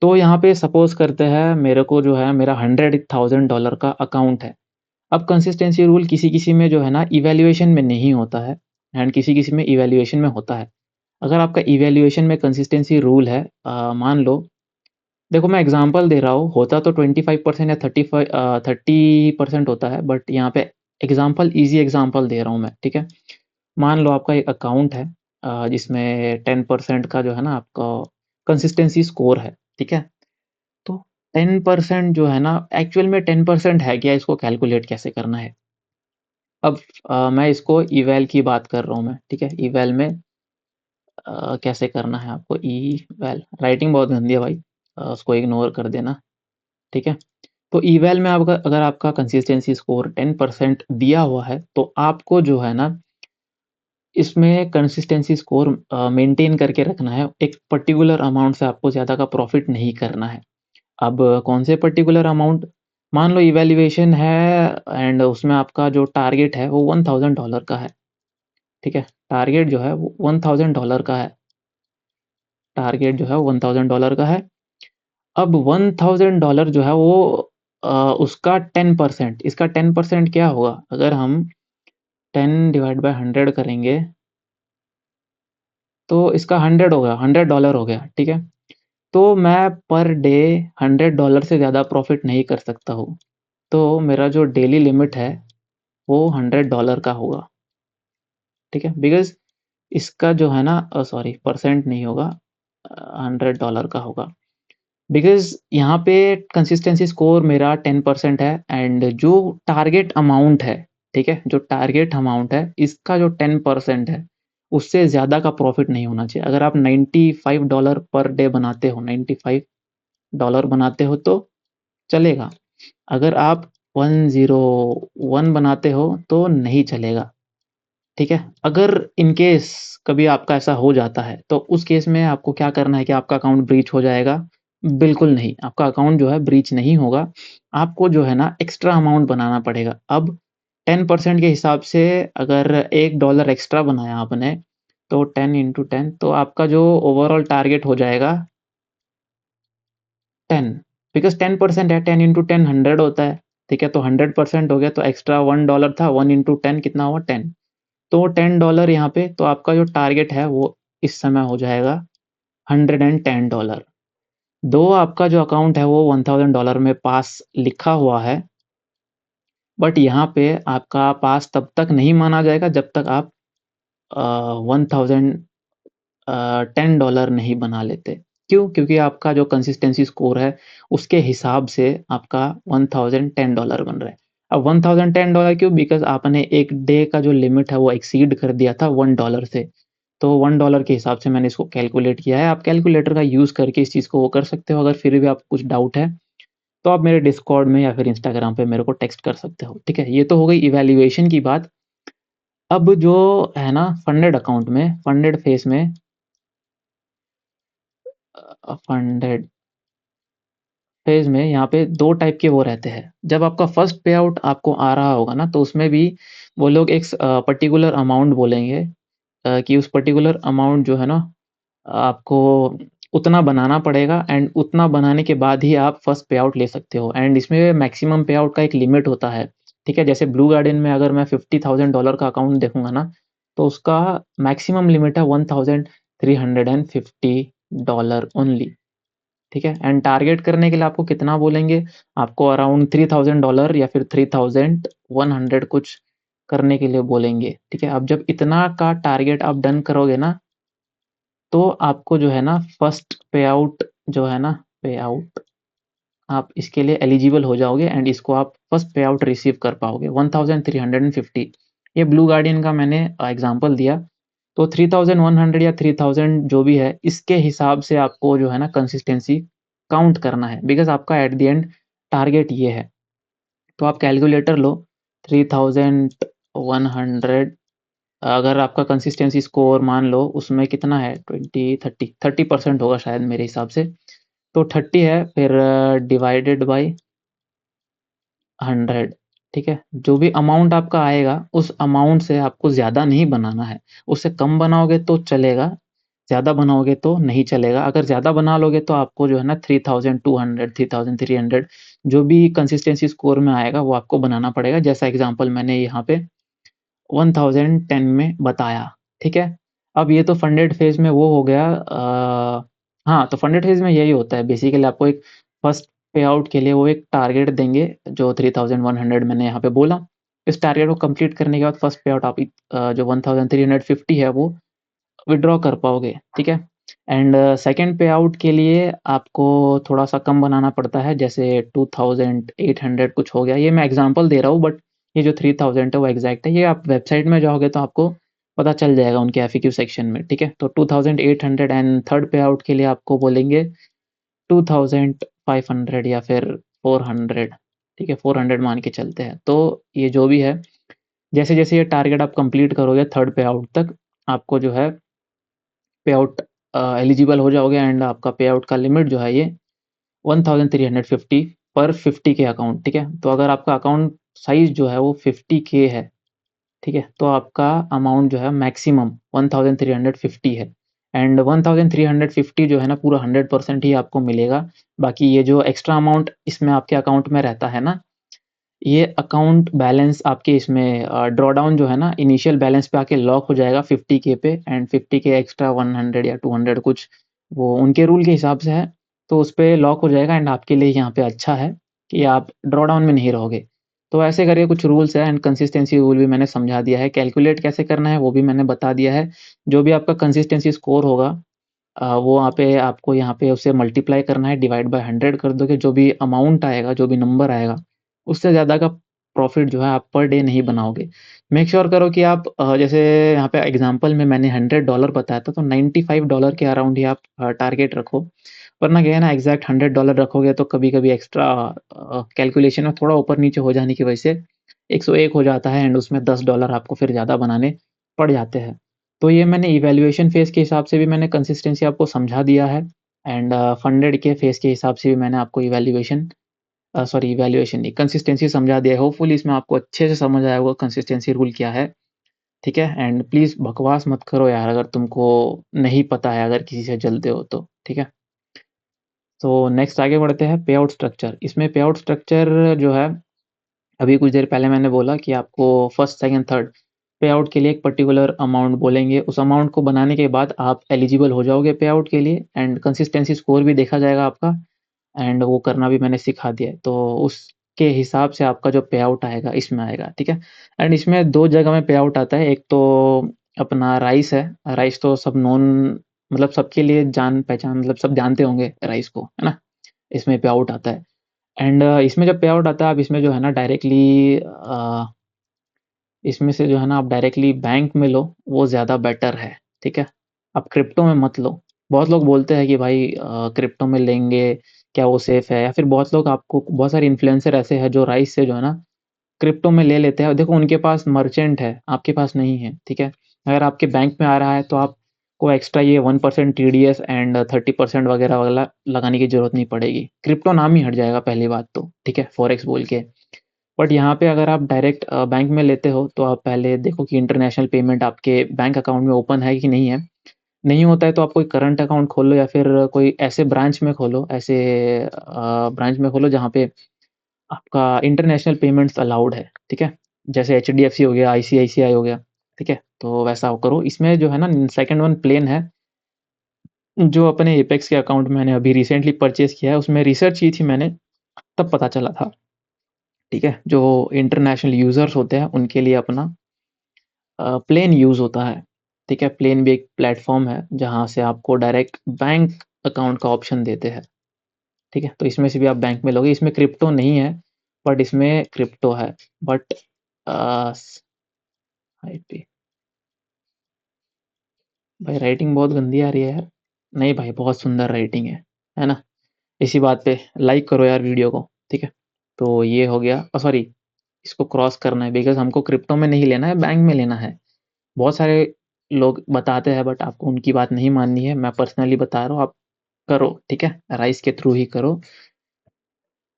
तो यहाँ पे सपोज़ करते हैं मेरे को जो है मेरा $100,000 का अकाउंट है। अब कंसिस्टेंसी रूल किसी-किसी में जो है ना इवैल्यूएशन में नहीं होता है एंड किसी-किसी में इवैल्यूएशन में होता है। अगर आपका इवैल्यूएशन में कंसिस्टेंसी रूल है, मान लो देखो मैं एग्ज़ाम्पल दे रहा हूँ, होता तो 25% या 30% होता है, बट यहाँ पे ईज़ी एग्ज़ाम्पल दे रहा हूँ मैं, ठीक है? मान लो आपका एक अकाउंट है जिसमें 10% का जो है ना आपका कंसिस्टेंसी स्कोर है, ठीक है? तो 10% जो है ना एक्चुअल में 10% है क्या, इसको कैलकुलेट कैसे करना है? अब मैं इसको इवैल की बात कर रहा हूँ मैं, ठीक है? इवैल में कैसे करना है आपको इवैल राइटिंग बहुत गंदी है भाई, उसको इग्नोर कर देना, ठीक है? तो इवैल में आपका अगर आपका कंसिस्टेंसी स्कोर 10% दिया हुआ है, तो आपको जो है ना इसमें कंसिस्टेंसी स्कोर मेंटेन करके रखना है। एक पर्टिकुलर अमाउंट से आपको ज़्यादा का प्रॉफ़िट नहीं करना है। अब कौन से पर्टिकुलर अमाउंट? मान लो इवैल्यूएशन है एंड उसमें आपका जो टारगेट है वो $1000 का है, ठीक है? टारगेट जो है वो $1000 का है। टारगेट जो है वो $1000 का है। अब $1000 जो है वो उसका 10% इसका 10% क्या होगा? अगर हम 10 डिवाइड बाय 100 करेंगे, तो इसका 100 हो गया, $100 हो गया, ठीक है? तो मैं पर डे $100 से ज़्यादा प्रॉफ़िट नहीं कर सकता हूँ। तो मेरा जो डेली लिमिट है वो $100 का होगा, ठीक है? बिकॉज़ इसका जो है ना सॉरी परसेंट नहीं होगा, $100 का होगा। बिकॉज़ यहाँ पे कंसिस्टेंसी स्कोर मेरा 10% है एंड जो टारगेट अमाउंट है, ठीक है? जो टारगेट अमाउंट है, इसका जो 10% है, उससे ज़्यादा का प्रॉफ़िट नहीं होना चाहिए। अगर आप $95 पर डे बनाते हो, $95 बनाते हो तो चलेगा। अगर आप 101 बनाते हो तो नहीं चलेगा, ठीक है? अगर इन केस कभी आपका ऐसा हो जाता है, तो उस केस में आपको क्या करना है कि आपका अकाउंट ब्रीच हो जाएगा? बिल्कुल नहीं, आपका अकाउंट जो है ब्रीच नहीं होगा। आपको जो है ना एक्स्ट्रा अमाउंट बनाना पड़ेगा। अब 10% के हिसाब से अगर $1 एक्स्ट्रा बनाया आपने, तो 10 इंटू 10 तो आपका जो ओवरऑल टारगेट हो जाएगा 10 बिकॉज़ 10% है, 10 इंटू 10 100 होता है, ठीक है? तो 100% हो गया तो एक्स्ट्रा $1 था, 1 इंटू 10 कितना हुआ 10 तो $10 यहाँ पे तो आपका जो टारगेट है वो इस समय हो जाएगा $110 दो आपका जो अकाउंट है वो $1000 में पास लिखा हुआ है, बट यहाँ पे आपका पास तब तक नहीं माना जाएगा जब तक आप 10 $10 नहीं बना लेते। क्यों? क्योंकि आपका जो कंसिस्टेंसी स्कोर है, उसके हिसाब से आपका $1010 बन रहा है। अब $1010 क्यों? बिकॉज़ आपने 1 डे का जो लिमिट है वो एक्सीड कर दिया था $1 से। तो $1 के हिसाब से मैंने इसको कैलकुलेट किया है। आप कैलकुलेटर का यूज़ करके इस चीज़ को वो कर सकते हो। अगर फिर भी आपको कुछ डाउट है, तो आप मेरे डिस्कॉर्ड में या फिर इंस्टाग्राम पे मेरे को टेक्स्ट कर सकते हो, ठीक है? ये तो हो गई इवैल्यूएशन की बात। अब जो है ना फंडेड अकाउंट में, फंडेड फेज़ में फंडेड फेज़ में यहाँ पे 2 टाइप के वो रहते हैं। जब आपका फर्स्ट पे आउट आपको आ रहा होगा ना, तो उसमें भी वो लोग एक पर्टिकुलर अमाउंट बोलेंगे कि उस पर्टिकुलर अमाउंट जो है ना, आपको उतना बनाना पड़ेगा एंड उतना बनाने के बाद ही आप फर्स्ट पे आउट ले सकते हो एंड इसमें मैक्सिमम पे आउट का एक लिमिट होता है, ठीक है? जैसे ब्लू गार्डन में अगर मैं $50,000 का अकाउंट देखूँगा ना, तो उसका मैक्सिमम लिमिट है $1350 ओनली। ठीक है? एंड टारगेट करने के लिए आपको कितना बोलेंगे? आपको अराउंड $3000 या फिर 3100 कुछ करने के लिए बोलेंगे, ठीक है? अब जब इतना का टारगेट आप डन करोगे ना, तो आपको जो है ना फर्स्ट पे आउट जो है ना, पे आउट आप इसके लिए एलिजिबल हो जाओगे एंड इसको आप फर्स्ट पे आउट रिसीव कर पाओगे 1350। ये ब्लू गार्डियन का मैंने एग्ज़ाम्पल दिया। तो 3100 या 3000 जो भी है, इसके हिसाब से आपको जो है ना कंसिस्टेंसी काउंट करना है बिकॉज़ आपका एट द एंड टारगेट ये है। तो आप कैलकुलेटर लो 3100 अगर आपका कंसिस्टेंसी स्कोर मान लो उसमें कितना है 30% होगा शायद मेरे हिसाब से। तो 30 है फिर डिवाइडेड बाय 100 ठीक है? जो भी अमाउंट आपका आएगा उस अमाउंट से आपको ज़्यादा नहीं बनाना है। उससे कम बनाओगे तो चलेगा, ज़्यादा बनाओगे तो नहीं चलेगा। अगर ज़्यादा बना लोगे तो आपको जो है ना 3200, 3300 जो भी कंसिस्टेंसी स्कोर में आएगा वो आपको बनाना पड़ेगा। जैसा एग्ज़ाम्पल मैंने यहाँ पे 1010 में बताया, ठीक है? अब ये तो फंडेड फ़ेज़ में वो हो गया हाँ, तो फंडेड फ़ेज़ में यही होता है बेसिकली आपको एक फर्स्ट पे आउट के लिए वो एक टारगेट देंगे जो 3100 मैंने यहाँ पे बोला। इस टारगेट को कंप्लीट करने के बाद फर्स्ट पे आउट आप जो 1350 है वो विथड्रॉ कर पाओगे, ठीक है? एंड सेकंड पे आउट के लिए आपको थोड़ा-सा कम बनाना पड़ता है जैसे 2800 कुछ हो गया। ये मैं एग्ज़ाम्पल दे रहा हूँ बट ये जो 3000 है वो एग्ज़ैक्ट है। ये आप वेबसाइट में जाओगे तो आपको पता चल जाएगा उनके एफएक्यू सेक्शन में, ठीक है? तो 2800 एंड थर्ड पे आउट के लिए आपको बोलेंगे 2500 या फिर 400 ठीक है? 400 मान के चलते हैं। तो ये जो भी है, जैसे-जैसे ये टारगेट आप कंप्लीट करोगे थर्ड पे आउट तक, आपको जो है पे आउट एलिजिबल हो जाओगे एंड आपका पे आउट का लिमिट जो है ये 1350 पर 50 के अकाउंट, ठीक है? तो अगर आपका अकाउंट साइज़ जो है वो 50K है, ठीक है? तो आपका अमाउंट जो है मैक्सिमम 1350 है एंड 1350 जो है ना पूरा 100% ही आपको मिलेगा। बाकी ये जो एक्स्ट्रा अमाउंट इसमें आपके अकाउंट में रहता है ना, ये अकाउंट बैलेंस आपके इसमें ड्रॉ डाउन जो है ना इनिशियल बैलेंस पे आके लॉक हो जाएगा 50K पे एंड 50K एक्स्ट्रा 100 या 200 कुछ वो उनके रूल के हिसाब से है, तो उस पे लॉक हो जाएगा एंड आपके लिए यहाँ पे अच्छा है कि आप ड्रॉ डाउन में नहीं रहोगे। तो ऐसे करके कुछ रूल्स है एंड कंसिस्टेंसी रूल भी मैंने समझा दिया है। कैलकुलेट कैसे करना है वो भी मैंने बता दिया है। जो भी आपका कंसिस्टेंसी स्कोर होगा वो वहाँ पे आपको यहाँ पे उसे मल्टीप्लाई करना है, डिवाइड बाय 100 कर दोगे, जो भी अमाउंट आएगा, जो भी नंबर आएगा, उससे ज़्यादा का प्रॉफ़िट जो है आप पर डे नहीं बनाओगे। मेक श्योर करो कि आप जैसे यहाँ पे एग्ज़ाम्पल में मैंने $100 बताया था, तो $95 के अराउंड ही आप टारगेट रखो। वरना क्या है ना, एग्ज़ैक्ट $100 रखोगे तो कभी-कभी एक्स्ट्रा कैलकुलेशन में थोड़ा ऊपर-नीचे हो जाने की वजह से 101 हो जाता है एंड उसमें $10 आपको फिर ज़्यादा बनाने पड़ जाते हैं। तो ये मैंने इवैल्यूएशन फ़ेज़ के हिसाब से भी मैंने कंसिस्टेंसी आपको समझा दिया है एंड फंडेड के फ़ेज़ के हिसाब से भी मैंने आपको इवैल्यूएशन नहीं, कंसिस्टेंसी समझा दिया है। होपफुली इसमें आपको अच्छे से समझ आया होगा कंसिस्टेंसी रूल क्या है, ठीक है? एंड प्लीज़ बकवास मत करो यार, अगर तुमको नहीं पता है, अगर किसी से जलते हो तो, ठीक है? तो नेक्स्ट आगे बढ़ते हैं, पे आउट स्ट्रक्चर। इसमें पे आउट स्ट्रक्चर जो है, अभी कुछ देर पहले मैंने बोला कि आपको फर्स्ट, सेकंड, थर्ड पे आउट के लिए एक पर्टिकुलर अमाउंट बोलेंगे। उस अमाउंट को बनाने के बाद आप एलिजिबल हो जाओगे पे आउट के लिए एंड कंसिस्टेंसी स्कोर भी देखा जाएगा आपका एंड वो करना भी मैंने सिखा दिया है। तो उसके हिसाब से आपका जो पे आउट आएगा इसमें आएगा, ठीक है? एंड इसमें 2 जगह में पे आउट आता है। एक तो अपना राइस है, राइस तो सब नोन, मतलब सबके लिए जान-पहचान, मतलब सब जानते होंगे राइस को, है ना? इसमें पे आउट आता है एंड इसमें जब पे आउट आता है, आप इसमें जो है ना डायरेक्टली इसमें से जो है ना आप डायरेक्टली बैंक में लो, वो ज़्यादा बेटर है, ठीक है? आप क्रिप्टो में मत लो। बहुत लोग बोलते हैं कि भाई क्रिप्टो में लेंगे, क्या वो सेफ़ है? या फिर बहुत लोग, आपको बहुत सारे इन्फ्लुएंसर ऐसे हैं जो राइस से जो है ना क्रिप्टो में ले लेते हैं। देखो उनके पास मर्चेंट है, आपके पास नहीं है, ठीक है? अगर आपके बैंक में आ रहा है तो आपको एक्स्ट्रा ये 1% टीडीएस एंड 30% वगैरह वाला लगाने की ज़रूरत नहीं पड़ेगी। क्रिप्टो नाम ही हट जाएगा पहली बात तो, ठीक है? फॉरेक्स बोल के। बट यहाँ पे अगर आप डायरेक्ट बैंक में लेते हो तो आप पहले देखो कि इंटरनेशनल पेमेंट आपके बैंक अकाउंट में ओपन है कि नहीं है। नहीं होता है तो आप कोई करंट अकाउंट खोलो या फिर कोई ऐसे ब्रांच में खोलो, ऐसे ब्रांच में खोलो जहाँ पे आपका इंटरनेशनल पेमेंट्स अलाउड है, ठीक है? जैसे एचडीएफसी हो गया, आईसीआईसीआई हो गया, ठीक है? तो वैसा वो करो। इसमें जो है ना सेकंड वन प्लेन है, जो अपने एपेक्स के अकाउंट मैंने अभी रिसेंटली परचेज़ किया है, उसमें रिसर्च की थी मैंने, तब पता चला था, ठीक है? जो इंटरनेशनल यूज़र्स होते हैं उनके लिए अपना प्लेन यूज़ होता है, ठीक है? प्लेन भी एक प्लेटफ़ॉर्म है जहाँ से आपको डायरेक्ट बैंक अकाउंट का ऑप्शन देते हैं, ठीक है? तो इसमें से भी आप बैंक में लोगे। इसमें क्रिप्टो नहीं है, बट इसमें क्रिप्टो है। बट स आईपी भाई, राइटिंग बहुत गंदी आ रही है यार। नहीं भाई, बहुत सुंदर राइटिंग है ना? इसी बात पे लाइक करो यार वीडियो को, ठीक है? तो ये हो गया, सॉरी, इसको क्रॉस करना है बिकॉज़ हमको क्रिप्टो में नहीं लेना है, बैंक में लेना है। बहुत सारे लोग बताते हैं बट आपको उनकी बात नहीं माननी है। मैं पर्सनली बता रहा हूँ, आप करो, ठीक है? राइस के थ्रू ही करो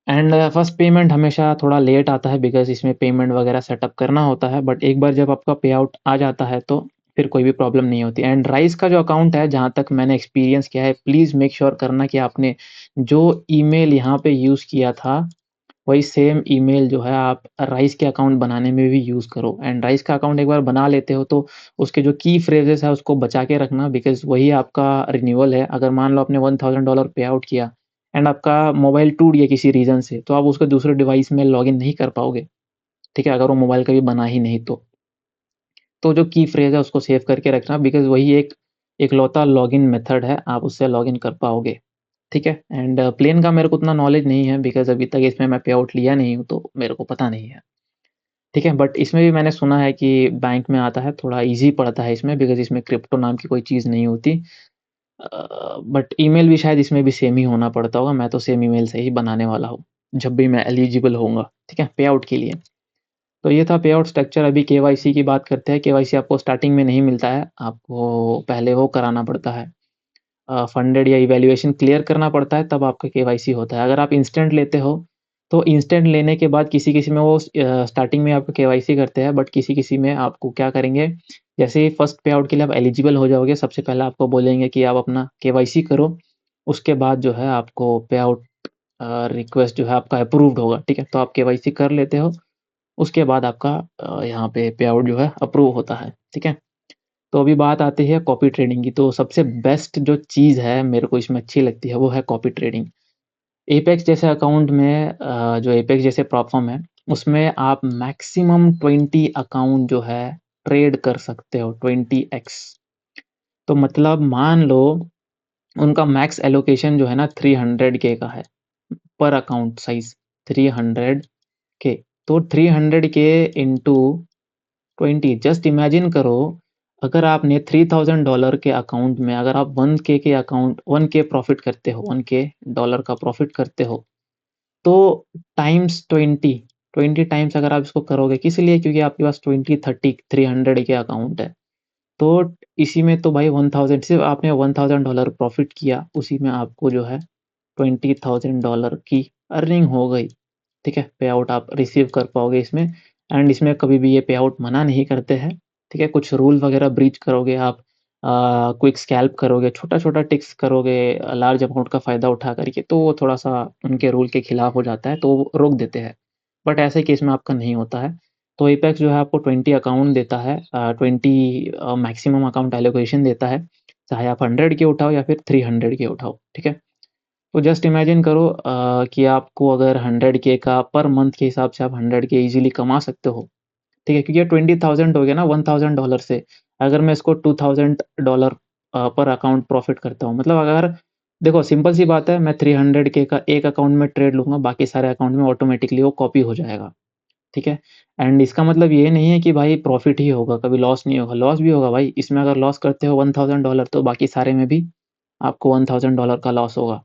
एंड फर्स्ट पेमेंट हमेशा थोड़ा लेट आता है बिकॉज़ इसमें पेमेंट वगैरह सेटअप करना होता है, बट एक बार जब आपका पे आउट आ जाता है तो फिर कोई भी प्रॉब्लम नहीं होती। एंड राइस का जो अकाउंट है, जहाँ तक मैंने एक्सपीरियंस किया है, प्लीज़ मेक श्योर करना कि आपने जो ईमेल यहाँ पे यूज़ किया था, वही सेम ईमेल जो है आप राइस के अकाउंट बनाने में भी यूज़ करो। एंड राइस का अकाउंट एक बार बना लेते हो तो उसके जो की फ्रेजेस है उसको बचा के रखना बिकॉज़ वही आपका रिन्यूअल है। अगर मान लो आपने $1000 पे आउट किया एंड आपका मोबाइल टूट गया किसी रीज़न से, तो आप उसको दूसरे डिवाइस में लॉगिन नहीं कर पाओगे, ठीक है? अगर वो मोबाइल कभी बना ही नहीं तो। तो जो की फ्रेज़ है उसको सेव करके रखना बिकॉज़ वही एक इकलौता लॉगिन मेथड है, आप उससे लॉगिन कर पाओगे, ठीक है? एंड प्लेन का मेरे को उतना नॉलेज नहीं है बिकॉज़ अभी तक इसमें मैं पे आउट लिया नहीं हूँ, तो मेरे को पता नहीं है, ठीक है? बट इसमें भी मैंने सुना है कि बैंक में आता है, थोड़ा ईज़ी पड़ता है इसमें बिकॉज़ इसमें क्रिप्टो नाम की कोई चीज़ नहीं होती। बट ईमेल भी शायद इसमें भी सेम ही होना पड़ता होगा, मैं तो सेम ईमेल से ही बनाने वाला हूँ, जब भी मैं एलिजिबल होऊँगा, ठीक है? पे आउट के लिए। तो ये था पे आउट स्ट्रक्चर। अभी केवाईसी की बात करते हैं। केवाईसी आपको स्टार्टिंग में नहीं मिलता है, आपको पहले वो कराना पड़ता है, फंडेड या इवैल्यूएशन क्लियर करना पड़ता है, तब आपका केवाईसी होता है। अगर आप इंस्टेंट लेते हो, तो इंस्टेंट लेने के बाद किसी-किसी में वो स्टार्टिंग में आपका केवाईसी करते हैं, बट किसी-किसी में आपको क्या करेंगे, जैसे ही फर्स्ट पे आउट के लिए आप एलिजिबल हो जाओगे, सबसे पहले आपको बोलेंगे कि आप अपना केवाईसी करो, उसके बाद जो है आपको पे आउट रिक्वेस्ट जो है आपका अप्रूव्ड होगा, ठीक है? तो आप केवाईसी कर लेते हो, उसके बाद आपका यहाँ पे आउट जो है अप्रूव होता है, ठीक है? तो अभी बात आती है कॉपी ट्रेडिंग की, तो सबसे बेस्ट जो चीज़ है मेरे को इसमें अच्छी लगती है वो है कॉपी ट्रेडिंग। एपेक्स जैसे अकाउंट में जो एपेक्स जैसे प्लेटफ़ॉर्म है, उसमें आप मैक्सिमम 20 अकाउंट जो है ट्रेड कर सकते हो 20x। तो मतलब मान लो उनका मैक्स एलोकेशन जो है ना 300K का है पर अकाउंट साइज 300K। तो 300K इंटू 20 जस्ट इमेजिन करो, अगर आपने $3000 के अकाउंट में अगर आप 1K प्रॉफिट करते हो, 1K डॉलर का प्रॉफिट करते हो, तो टाइम्स 20 टाइम्स अगर आप इसको करोगे, किस लिए? क्योंकि आपके पास 20 30 300 के अकाउंट है। तो इसी में तो भाई 1000 सिर्फ आपने $1000 प्रॉफिट किया, उसी में आपको जो है $20,000 की अर्निंग हो गई। ठीक है, पे आउट आप रिसीव कर पाओगे इसमें। एंड इसमें कभी भी ये पे आउट मना नहीं करते हैं। ठीक है, कुछ रूल वगैरह ब्रीच करोगे आप, क्विक स्कैल्प करोगे, छोटा-छोटा टिक्स करोगे लार्ज अमाउंट का फ़ायदा उठा करके, तो वो थोड़ा-सा उनके रूल के खिलाफ हो जाता है, तो वो रोक देते हैं। बट ऐसे केस में आपका नहीं होता है। तो एपेक्स जो है आपको 20 अकाउंट देता है, 20 मैक्सिमम अकाउंट एलोकेशन देता है, चाहे आप 100 के उठाओ या फिर 300 के उठाओ। ठीक है? तो जस्ट इमेजिन करो कि आपको अगर 100K का पर मंथ के हिसाब से आप 100K ईज़िली कमा सकते हो। ठीक है? क्योंकि ये 20,000 हो गया ना $1000 से। अगर मैं इसको $2000 पर अकाउंट प्रॉफ़िट करता हूँ, मतलब अगर देखो सिंपल सी बात है, मैं 300K का एक अकाउंट में ट्रेड लूँगा, बाकी सारे अकाउंट में ऑटोमैटिकली वो कॉपी हो जाएगा। ठीक है? एंड इसका मतलब ये नहीं है कि भाई प्रॉफ़िट ही होगा, कभी लॉस नहीं होगा, लॉस भी होगा भाई। इसमें अगर लॉस करते हो $1000 तो बाकी सारे में भी आपको $1000 का लॉस होगा।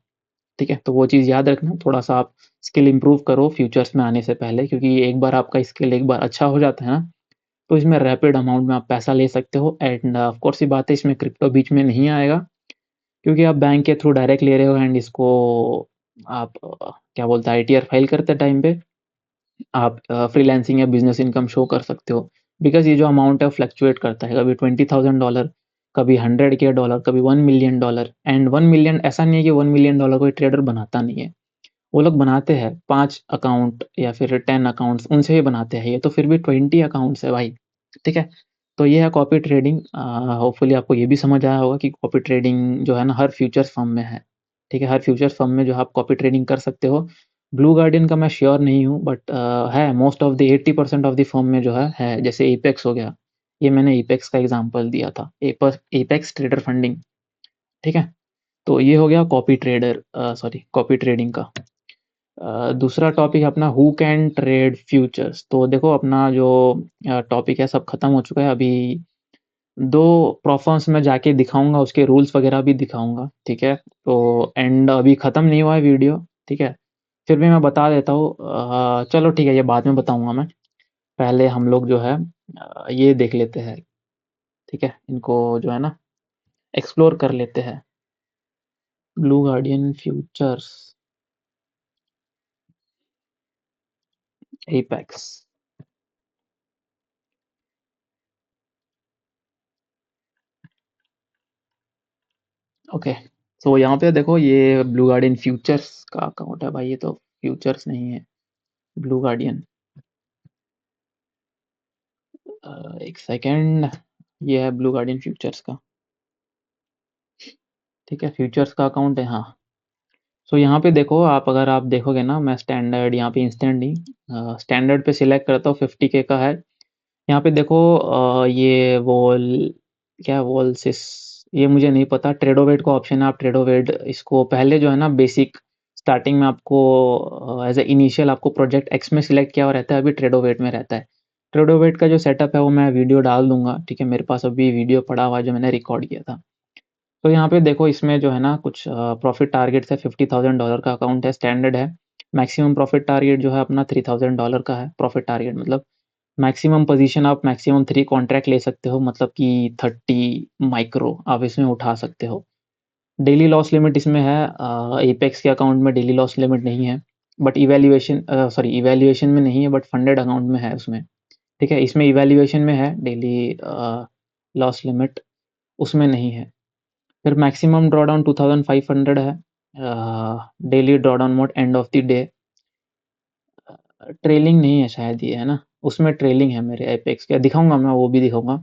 ठीक है? तो वो चीज़ याद रखना, थोड़ा-सा आप स्किल इम्प्रूव करो फ्यूचर्स में आने से पहले, क्योंकि एक बार आपका स्किल एक बार अच्छा हो जाता है ना, तो इसमें रैपिड अमाउंट में आप पैसा ले सकते हो। एंड ऑफ कोर्स सी बात है, इसमें क्रिप्टो बीच में नहीं आएगा, क्योंकि आप बैंक के थ्रू डायरेक्ट ले रहे हो। एंड इसको आप क्या बोलते हैं, आईटीआर फाइल करते टाइम पे आप फ्रीलांसिंग या बिज़नेस इनकम शो कर सकते हो। बिकॉज़ ये जो अमाउंट है फ्लक्चुएट करता है, कभी $20,000, कभी $100K, कभी $1 मिलियन। एंड 1 मिलियन ऐसा नहीं है कि $1 मिलियन कोई ट्रेडर बनाता नहीं है। वो लोग बनाते हैं 5 अकाउंट या फिर 10 अकाउंट्स, उनसे ही बनाते हैं। ये तो फिर भी 20 अकाउंट्स है भाई। ठीक है? तो ये है कॉपी ट्रेडिंग। होपफुली आपको ये भी समझ आया होगा कि कॉपी ट्रेडिंग जो है ना हर फ्यूचर्स फर्म में है। ठीक है? हर फ्यूचर्स फर्म में जो है आप कॉपी ट्रेडिंग कर सकते हो। ब्लू गार्डियन का मैं श्योर नहीं हूँ, बट है most of the 80% of the firm में जो है। जैसे एपेक्स हो गया, ये मैंने एपेक्स का एग्ज़ाम्पल दिया था। Apex trader funding. ठीक है? तो ये हो गया कॉपी ट्रेडिंग का। दूसरा टॉपिक अपना हू कैन ट्रेड फ्यूचर्स। तो देखो अपना जो टॉपिक है सब खत्म हो चुका है। अभी 2 प्रोफर्म्स में जाके दिखाऊँगा, उसके रूल्स वगैरह भी दिखाऊँगा। ठीक है? तो एंड अभी खत्म नहीं हुआ है वीडियो। ठीक है? फिर भी मैं बता देता हूँ। चलो ठीक है, ये बाद में बताऊँगा मैं। पहले हम लोग जो है ये देख लेते हैं। ठीक है? इनको जो है ना एक्सप्लोर कर लेते हैं। Blue Guardian Futures, Apex. Okay, so यहाँ पे देखो ये ब्लू गार्डियन फ्यूचर्स का अकाउंट है भाई, ये तो फ्यूचर्स नहीं है। ब्लू गार्डियन, एक सेकेंड, ये है ब्लू गार्डियन फ्यूचर्स का। ठीक है, फ्यूचर्स का अकाउंट है, हाँ। सो यहाँ पे देखो आप, अगर आप देखोगे ना, मैं स्टैंडर्ड यहाँ पे इंस्टेंट नहीं, स्टैंडर्ड पे सिलेक्ट करता हूँ, 50K का है। यहाँ पे देखो ये वॉल सिस, ये मुझे नहीं पता। ट्रेडोवेट का ऑप्शन है, आप ट्रेडोवेट इसको पहले जो है ना बेसिक स्टार्टिंग में आपको एज ए इनिशियल आपको प्रोजेक्ट एक्स में सिलेक्ट किया हुआ रहता है, अभी ट्रेडोवेट में रहता है। ट्रेडोवेट का जो सेटअप है वो मैं वीडियो डाल दूंगा। ठीक है, मेरे पास अभी वीडियो पड़ा हुआ है जो मैंने रिकॉर्ड किया था। तो यहाँ पे देखो इसमें जो है ना कुछ प्रॉफिट टारगेट है। $50,000 का अकाउंट है, स्टैंडर्ड है। मैक्सिमम प्रॉफिट टारगेट जो है अपना $3,000 का है। प्रॉफिट टारगेट मतलब मैक्सिमम पोजीशन आप मैक्सिमम 3 कॉन्ट्रैक्ट ले सकते हो, मतलब कि 30 माइक्रो आप इसमें उठा सकते हो। डेली लॉस लिमिट इसमें है, एपेक्स के अकाउंट में डेली लॉस लिमिट नहीं है। बट इवैल्यूएशन में नहीं है, बट फंडेड अकाउंट में है उसमें। ठीक है, इसमें इवैल्यूएशन में है, डेली लॉस लिमिट उसमें नहीं है। फिर मैक्सिमम ड्रॉडाउन 2500 है। Daily drawdown mode end of the day, trailing नहीं है शायद ये, है ना? उसमें ट्रेलिंग है मेरे एपेक्स के, दिखाऊंगा मैं, वो भी दिखाऊंगा।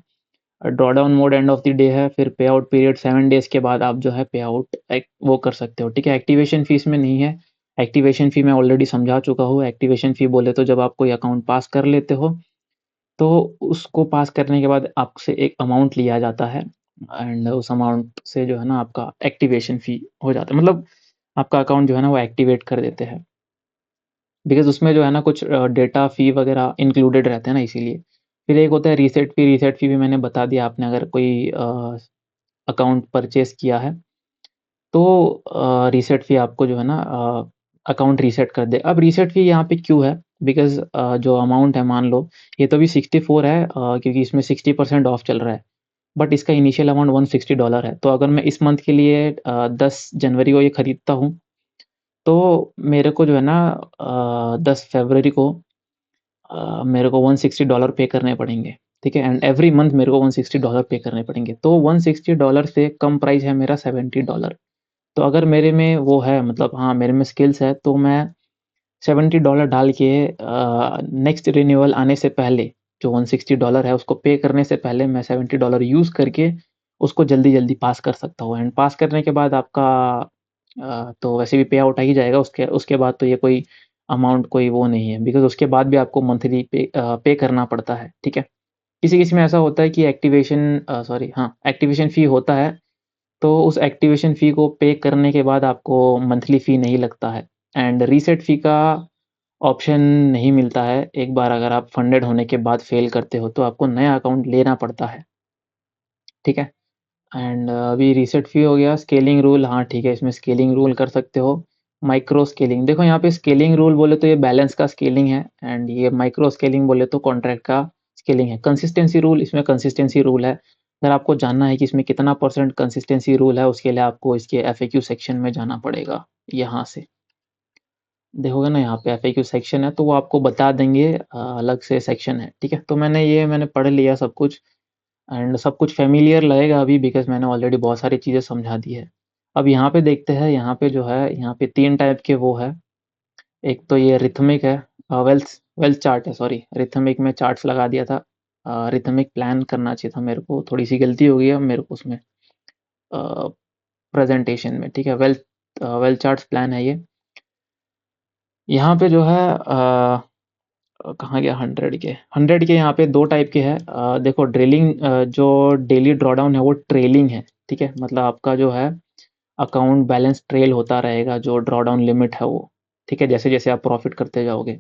Drawdown mode end of the day है। फिर पे आउट पीरियड 7 डेज़ के बाद आप जो है पे आउट वो कर सकते हो। ठीक है, एक्टिवेशन फीस में नहीं है। एक्टिवेशन फ़ी मैं ऑलरेडी समझा चुका हूँ। एक्टिवेशन फ़ी बोले तो जब आप कोई अकाउंट पास कर लेते हो, तो उसको पास करने के बाद आपसे एक अमाउंट लिया जाता है एंड उस अमाउंट से जो है ना आपका एक्टिवेशन फ़ी हो जाता है। मतलब आपका अकाउंट जो है ना वो एक्टिवेट कर देते हैं। बिकॉज़ उसमें जो है ना कुछ डेटा फ़ी वग़ैरह इंक्लूडेड रहते हैं ना इसीलिए। फिर एक होता है रीसेट फ़ी भी मैंने बता दिया आपने अगर कोई अकाउंट परचेज़ किया है, तो रीसेट फ़ी आपको जो है ना अकाउंट रीसेट कर दे। अब रीसेट फ़ी यहाँ पे क्यों है? बिकॉज़ जो अमाउंट है मान लो ये तो अभी 64 है क्योंकि इसमें 60% ऑफ चल रहा है। बट इसका इनिशियल अमाउंट $160 है। तो अगर मैं इस मंथ के लिए 10 जनवरी को ये खरीदता हूँ, तो मेरे को जो है ना 10 फरवरी को मेरे को $160 पे करने पड़ेंगे, ठीक है? एंड एवरी मंथ मेरे को $160 पे करने पड़ेंगे। तो $160 से कम प्राइस है मेरा $70। तो अगर मेरे में वो है मतलब हाँ, मेरे में स्किल्स है तो मैं $70 डाल के नेक्स्ट रिन्यूअल आने से पहले जो $160 है उसको पे करने से पहले मैं $70 यूज़ करके उसको जल्दी-जल्दी पास कर सकता हूँ एंड पास करने के बाद आपका तो वैसे भी पे आउट आ ही जाएगा उसके उसके बाद तो ये कोई अमाउंट कोई वो नहीं है बिकॉज़ उसके बाद भी आपको मंथली पे करना पड़ता है, ठीक है? किसी-किसी में ऐसा होता है कि एक्टिवेशन फ़ी होता है, तो उस एक्टिवेशन फ़ी को पे करने के बाद आपको मंथली फ़ी नहीं लगता है एंड रीसेट फ़ी का ऑप्शन नहीं मिलता है। एक बार अगर आप फंडेड होने के बाद फ़ेल करते हो, तो आपको नया अकाउंट लेना पड़ता है, ठीक है? एंड अभी रीसेट फ़ी हो गया, स्केलिंग रूल हाँ, ठीक है, इसमें स्केलिंग रूल कर सकते हो। माइक्रो स्केलिंग देखो यहाँ पे स्केलिंग रूल बोले तो ये बैलेंस का स्केलिंग है एंड ये माइक्रो स्केलिंग बोले तो कॉन्ट्रैक्ट का स्केलिंग है। कंसिस्टेंसी रूल इसमें कंसिस्टेंसी रूल है। अगर आपको जानना है कि इसमें कितना % कंसिस्टेंसी रूल है, उसके लिए आपको इसके एफएक्यू सेक्शन में जाना पड़ेगा, यहाँ से। देखोगे ना यहाँ पे एफएक्यू सेक्शन है, तो वो आपको बता देंगे अलग से सेक्शन है, ठीक है? तो मैंने पढ़ लिया सब कुछ एंड सब कुछ फ़ैमिलियर लगेगा अभी बिकॉज़ मैंने ऑलरेडी बहुत सारी चीज़ें समझा दी है। अब यहाँ पे देखते हैं, यहाँ पे जो है, यहाँ पे 3 टाइप के वो है, एक तो ये रिथमिक है वेल्थ चार्ट है सॉरी, रिथमिक में चार्ट्स लगा दिया था। रिथमिक प्लान करना चाहिए था मेरे को, थोड़ी-सी गलती हो गई है मेरे को उसमें प्रेज़ेंटेशन में, ठीक है? वेल्थ चार्ट्स प्लान है ये। यहाँ पे जो है कहाँ गया 100 के यहाँ पे 2 टाइप के हैं देखो ड्रिलिंग जो डेली ड्रॉडाउन है वो ट्रेलिंग है, ठीक है? मतलब आपका जो है अकाउंट बैलेंस ट्रेल होता रहेगा जो ड्रॉडाउन लिमिट है वो, ठीक है? जैसे-जैसे आप प्रॉफ़िट करते जाओगे।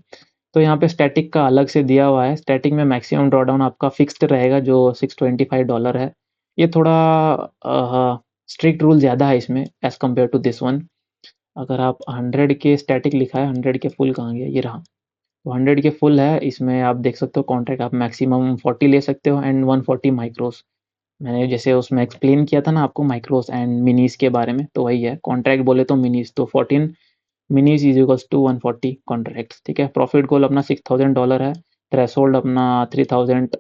तो यहाँ पे स्टैटिक का अलग से दिया हुआ है, स्टैटिक में मैक्सिमम ड्रॉडाउन आपका फ़िक्स्ड रहेगा जो $625 है। ये थोड़ा स्ट्रिक्ट रूल ज़्यादा है इसमें as compare to this one. अगर आप 100 के स्टैटिक लिखा है, 100 के फुल कहाँ गया? ये रहा। तो 100 के फुल है, इसमें आप देख सकते हो कॉन्ट्रैक्ट आप मैक्सिमम 40 ले सकते हो एंड 140 माइक्रोस। मैंने जैसे उसमें एक्सप्लेन किया था ना आपको माइक्रोस एंड मिनीज़ के बारे में, तो वही है। कॉन्ट्रैक्ट बोले तो मिनीज़ तो 14 minis is equals to 140 contracts, ठीक है? प्रॉफिट गोल अपना $6000 है, थ्रेशोल्ड अपना $3000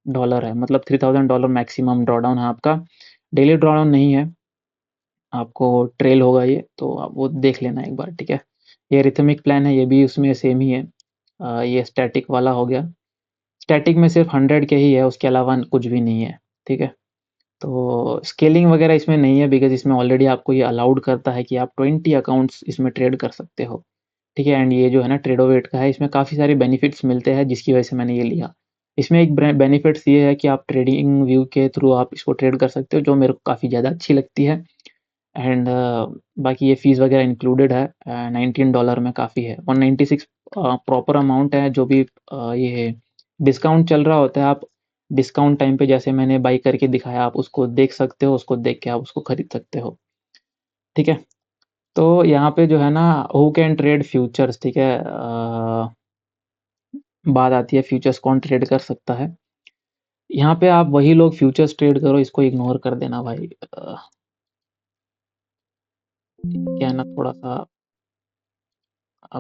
डॉलर है, मतलब $3000 मैक्सिमम ड्रॉडाउन है आपका। डेली ड्रॉडाउन नहीं है, आपको ट्रेल होगा ये, तो आप वो देख लेना एक बार, ठीक है? ये रिथमिक प्लान है, ये भी उसमें सेम ही है। ये स्टैटिक वाला हो गया। स्टैटिक में सिर्फ़ 100 के ही है, उसके अलावा कुछ भी नहीं है, ठीक है? तो स्केलिंग वगैरह इसमें नहीं है बिकॉज़ इसमें ऑलरेडी आपको ये अलाउड करता है कि आप 20 अकाउंट्स इसमें ट्रेड कर सकते हो, ठीक है? एंड ये जो है ना ट्रेडोवेट का है, इसमें काफ़ी सारे बेनिफिट्स मिलते हैं जिसकी वजह से मैंने ये लिया। इसमें एक बेनिफिट्स ये है कि आप ट्रेडिंग व्यू के थ्रू आप इसको ट्रेड कर सकते हो, जो मेरे को काफ़ी ज़्यादा अच्छी लगती है एंड बाकी ये फ़ीस वगैरह इंक्लूडेड है $19 में काफ़ी है। 196 प्रॉपर अमाउंट है जो भी ये डिस्काउंट चल रहा होता है, आप डिस्काउंट टाइम पे जैसे मैंने बाई करके दिखाया आप उसको देख सकते हो, उसको देख के आप उसको खरीद सकते हो, ठीक है? तो यहाँ पे जो है ना हू कैन ट्रेड फ्यूचर्स ठीक है बात आती है फ्यूचर्स कौन ट्रेड कर सकता है? यहाँ पे आप वही लोग फ्यूचर्स ट्रेड करो, इसको इग्नोर कर देना भाई क्या है ना थोड़ा-सा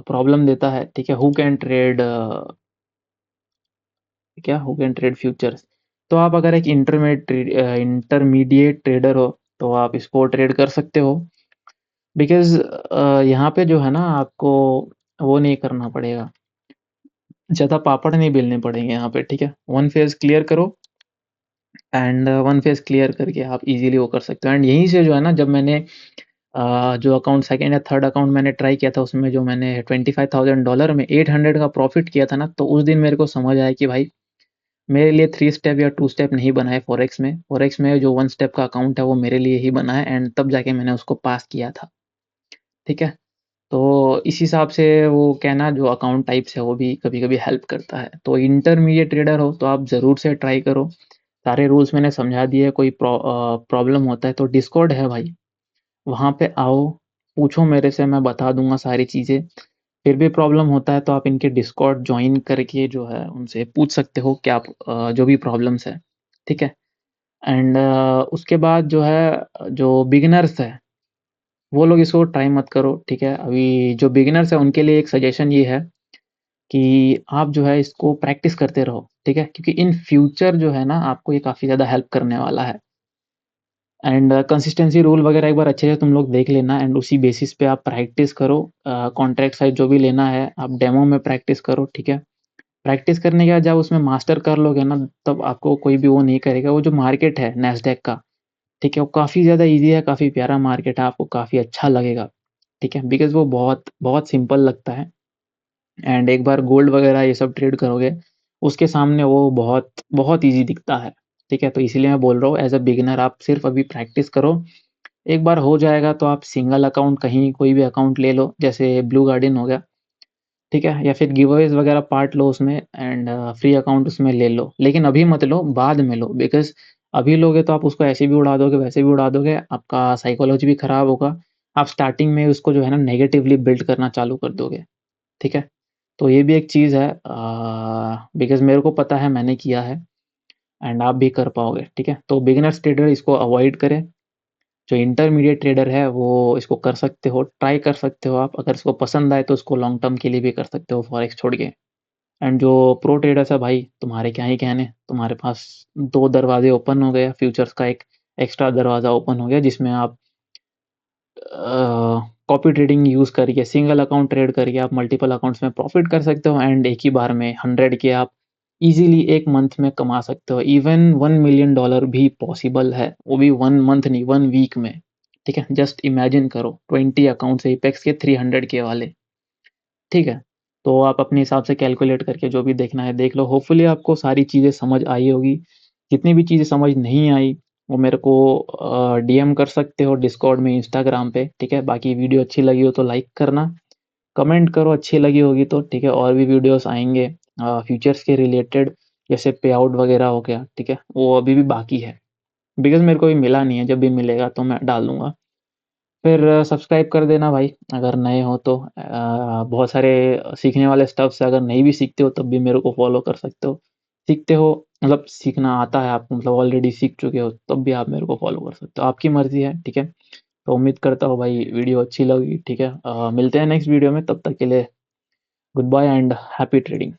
प्रॉब्लम देता है, ठीक है? हू कैन ट्रेड क्या हू कैन ट्रेड फ्यूचर्स? तो आप अगर एक इंटरमीडिएट ट्रेडर हो, तो आप इसको ट्रेड कर सकते हो बिकॉज़ यहाँ पे जो है ना आपको वो नहीं करना पड़ेगा, ज़्यादा पापड़ नहीं बेलने पड़ेंगे यहाँ पे, ठीक है? वन फेज़ क्लियर करो एंड वन फेज़ क्लियर करके आप ईज़िली वो कर सकते हो एंड यहीं से जो है ना जब मैंने जो अकाउंट सेकंड या थर्ड अकाउंट मैंने ट्राई किया था उसमें जो मैंने $25,000 में 800 का प्रॉफिट किया था ना, तो उस दिन मेरे को समझ आया कि भाई मेरे लिए 3 स्टेप या 2 स्टेप नहीं बना है फॉरेक्स में। फॉरेक्स में जो 1 स्टेप का अकाउंट है वो मेरे लिए ही बना है एंड तब जाके मैंने उसको पास किया था। ठीक है? तो इस हिसाब से वो क्या है ना, जो अकाउंट टाइप्स है वो भी कभी-कभी हेल्प करता है। तो इंटरमीडिएट ट्रेडर हो तो आप ज़रूर से ट्राई करो। सारे रूल्स मैंने समझा दिए, कोई प्रॉब्लम होता है तो डिस्कॉर्ड है भाई, वहाँ पे आओ, पूछो मेरे से, मैं बता दूँगा सारी चीज़ें। फिर भी प्रॉब्लम होता है तो आप इनके डिस्कॉर्ड जॉइन करके जो है उनसे पूछ सकते हो क्या जो भी प्रॉब्लम्स है, ठीक है? एंड उसके बाद जो है जो बिगिनर्स है, वो लोग इसको ट्राई मत करो, ठीक है? अभी जो बिगिनर्स है उनके लिए एक सजेशन ये है कि आप जो है इसको प्रैक्टिस करते रहो, ठीक है? क्योंकि इन फ्यूचर जो है ना आपको ये काफ़ी ज़्यादा हेल्प करने वाला है। एंड कंसिस्टेंसी रूल वगैरह एक बार अच्छे से तुम लोग देख लेना एंड उसी बेसिस पे आप प्रैक्टिस करो। कॉन्ट्रैक्ट साइज़ जो भी लेना है आप डेमो में प्रैक्टिस करो, ठीक है? प्रैक्टिस करने के बाद जब उसमें मास्टर कर लोगे ना, तब आपको कोई भी वो नहीं करेगा। वो जो मार्केट है नैस्डैक का, ठीक है? वो काफ़ी ज़्यादा ईज़ी है, काफ़ी प्यारा मार्केट है, आपको काफ़ी अच्छा लगेगा, ठीक है? बिकॉज़ वो बहुत बहुत सिंपल लगता है एंड एक बार गोल्ड वगैरह ये सब ट्रेड करोगे, उसके सामने वो बहुत बहुत ईज़ी दिखता है, ठीक है? तो इसीलिए मैं बोल रहा हूँ एज़ अ बिगिनर आप सिर्फ़ अभी प्रैक्टिस करो। एक बार हो जाएगा तो आप सिंगल अकाउंट कहीं कोई भी अकाउंट ले लो, जैसे ब्लू गार्डन हो गया, ठीक है? या फिर गिवअवेज़ वगैरह पार्ट लो उसमें एंड फ्री अकाउंट उसमें ले लो। लेकिन अभी मत लो, बाद में लो बिकॉज़ अभी लोगे तो आप उसको ऐसे भी उड़ा दोगे, वैसे भी उड़ा दोगे, आपका साइकोलॉजी भी खराब होगा। आप स्टार्टिंग में उसको जो है ना नेगेटिवली बिल्ड करना चालू कर दोगे, ठीक है? तो ये भी एक चीज़ है बिकॉज़ मेरे को पता है, मैंने किया है एंड आप भी कर पाओगे, ठीक है? तो बिगिनर्स ट्रेडर इसको अवॉइड करें। जो इंटरमीडिएट ट्रेडर है वो इसको कर सकते हो, ट्राई कर सकते हो आप। अगर इसको पसंद आए तो उसको लॉन्ग टर्म के लिए भी कर सकते हो फॉरेक्स छोड़ के। एंड जो प्रो ट्रेडर्स है भाई, तुम्हारे क्या ही कहने, तुम्हारे पास 2 दरवाज़े ओपन हो गए, फ्यूचर्स का एक एक्स्ट्रा दरवाज़ा ओपन हो गया जिसमें आप कॉपी ट्रेडिंग यूज़ करके सिंगल अकाउंट ट्रेड करके आप मल्टीपल अकाउंट्स में प्रॉफ़िट कर सकते हो एंड एक ही बार में 100 के आप ईज़िली 1 मंथ में कमा सकते हो। इवन $1 मिलियन भी पॉसिबल है, वो भी 1 मंथ नहीं 1 वीक में, ठीक है? जस्ट इमेजिन करो 20 अकाउंट्स एपेक्स के 300 के वाले, ठीक है? तो आप अपने हिसाब से कैलकुलेट करके जो भी देखना है देख लो। होपफुली आपको सारी चीज़ें समझ आई होगी। जितनी भी चीज़ें समझ नहीं आई, वो मेरे को डीएम कर सकते हो डिस्कॉर्ड में, इंस्टाग्राम पे, ठीक है? बाकी वीडियो अच्छी लगी हो तो लाइक करना, कमेंट करो अच्छी लगी होगी तो, ठीक है? और भी वीडियोज़ आएँगे फ्यूचर्स के रिलेटेड, जैसे पे आउट वगैरह हो गया, ठीक है? वो अभी भी बाकी है, बिकॉज़ मेरे को अभी मिला नहीं है, जब भी मिलेगा तो मैं डाल दूँगा। फिर सब्सक्राइब कर देना भाई अगर नए हो तो। बहुत सारे सीखने वाले स्टफ्स है, अगर नहीं भी सीखते हो तब भी मेरे को फॉलो कर सकते हो। सीखते हो मतलब सीखना आता है आपको, मतलब ऑलरेडी सीख चुके हो तब भी आप मेरे को फॉलो कर सकते हो, आपकी मर्ज़ी है, ठीक है? तो उम्मीद करता हूँ भाई वीडियो अच्छी लगी, ठीक है? मिलते हैं नेक्स्ट वीडियो में, तब तक के लिए goodbye and happy trading.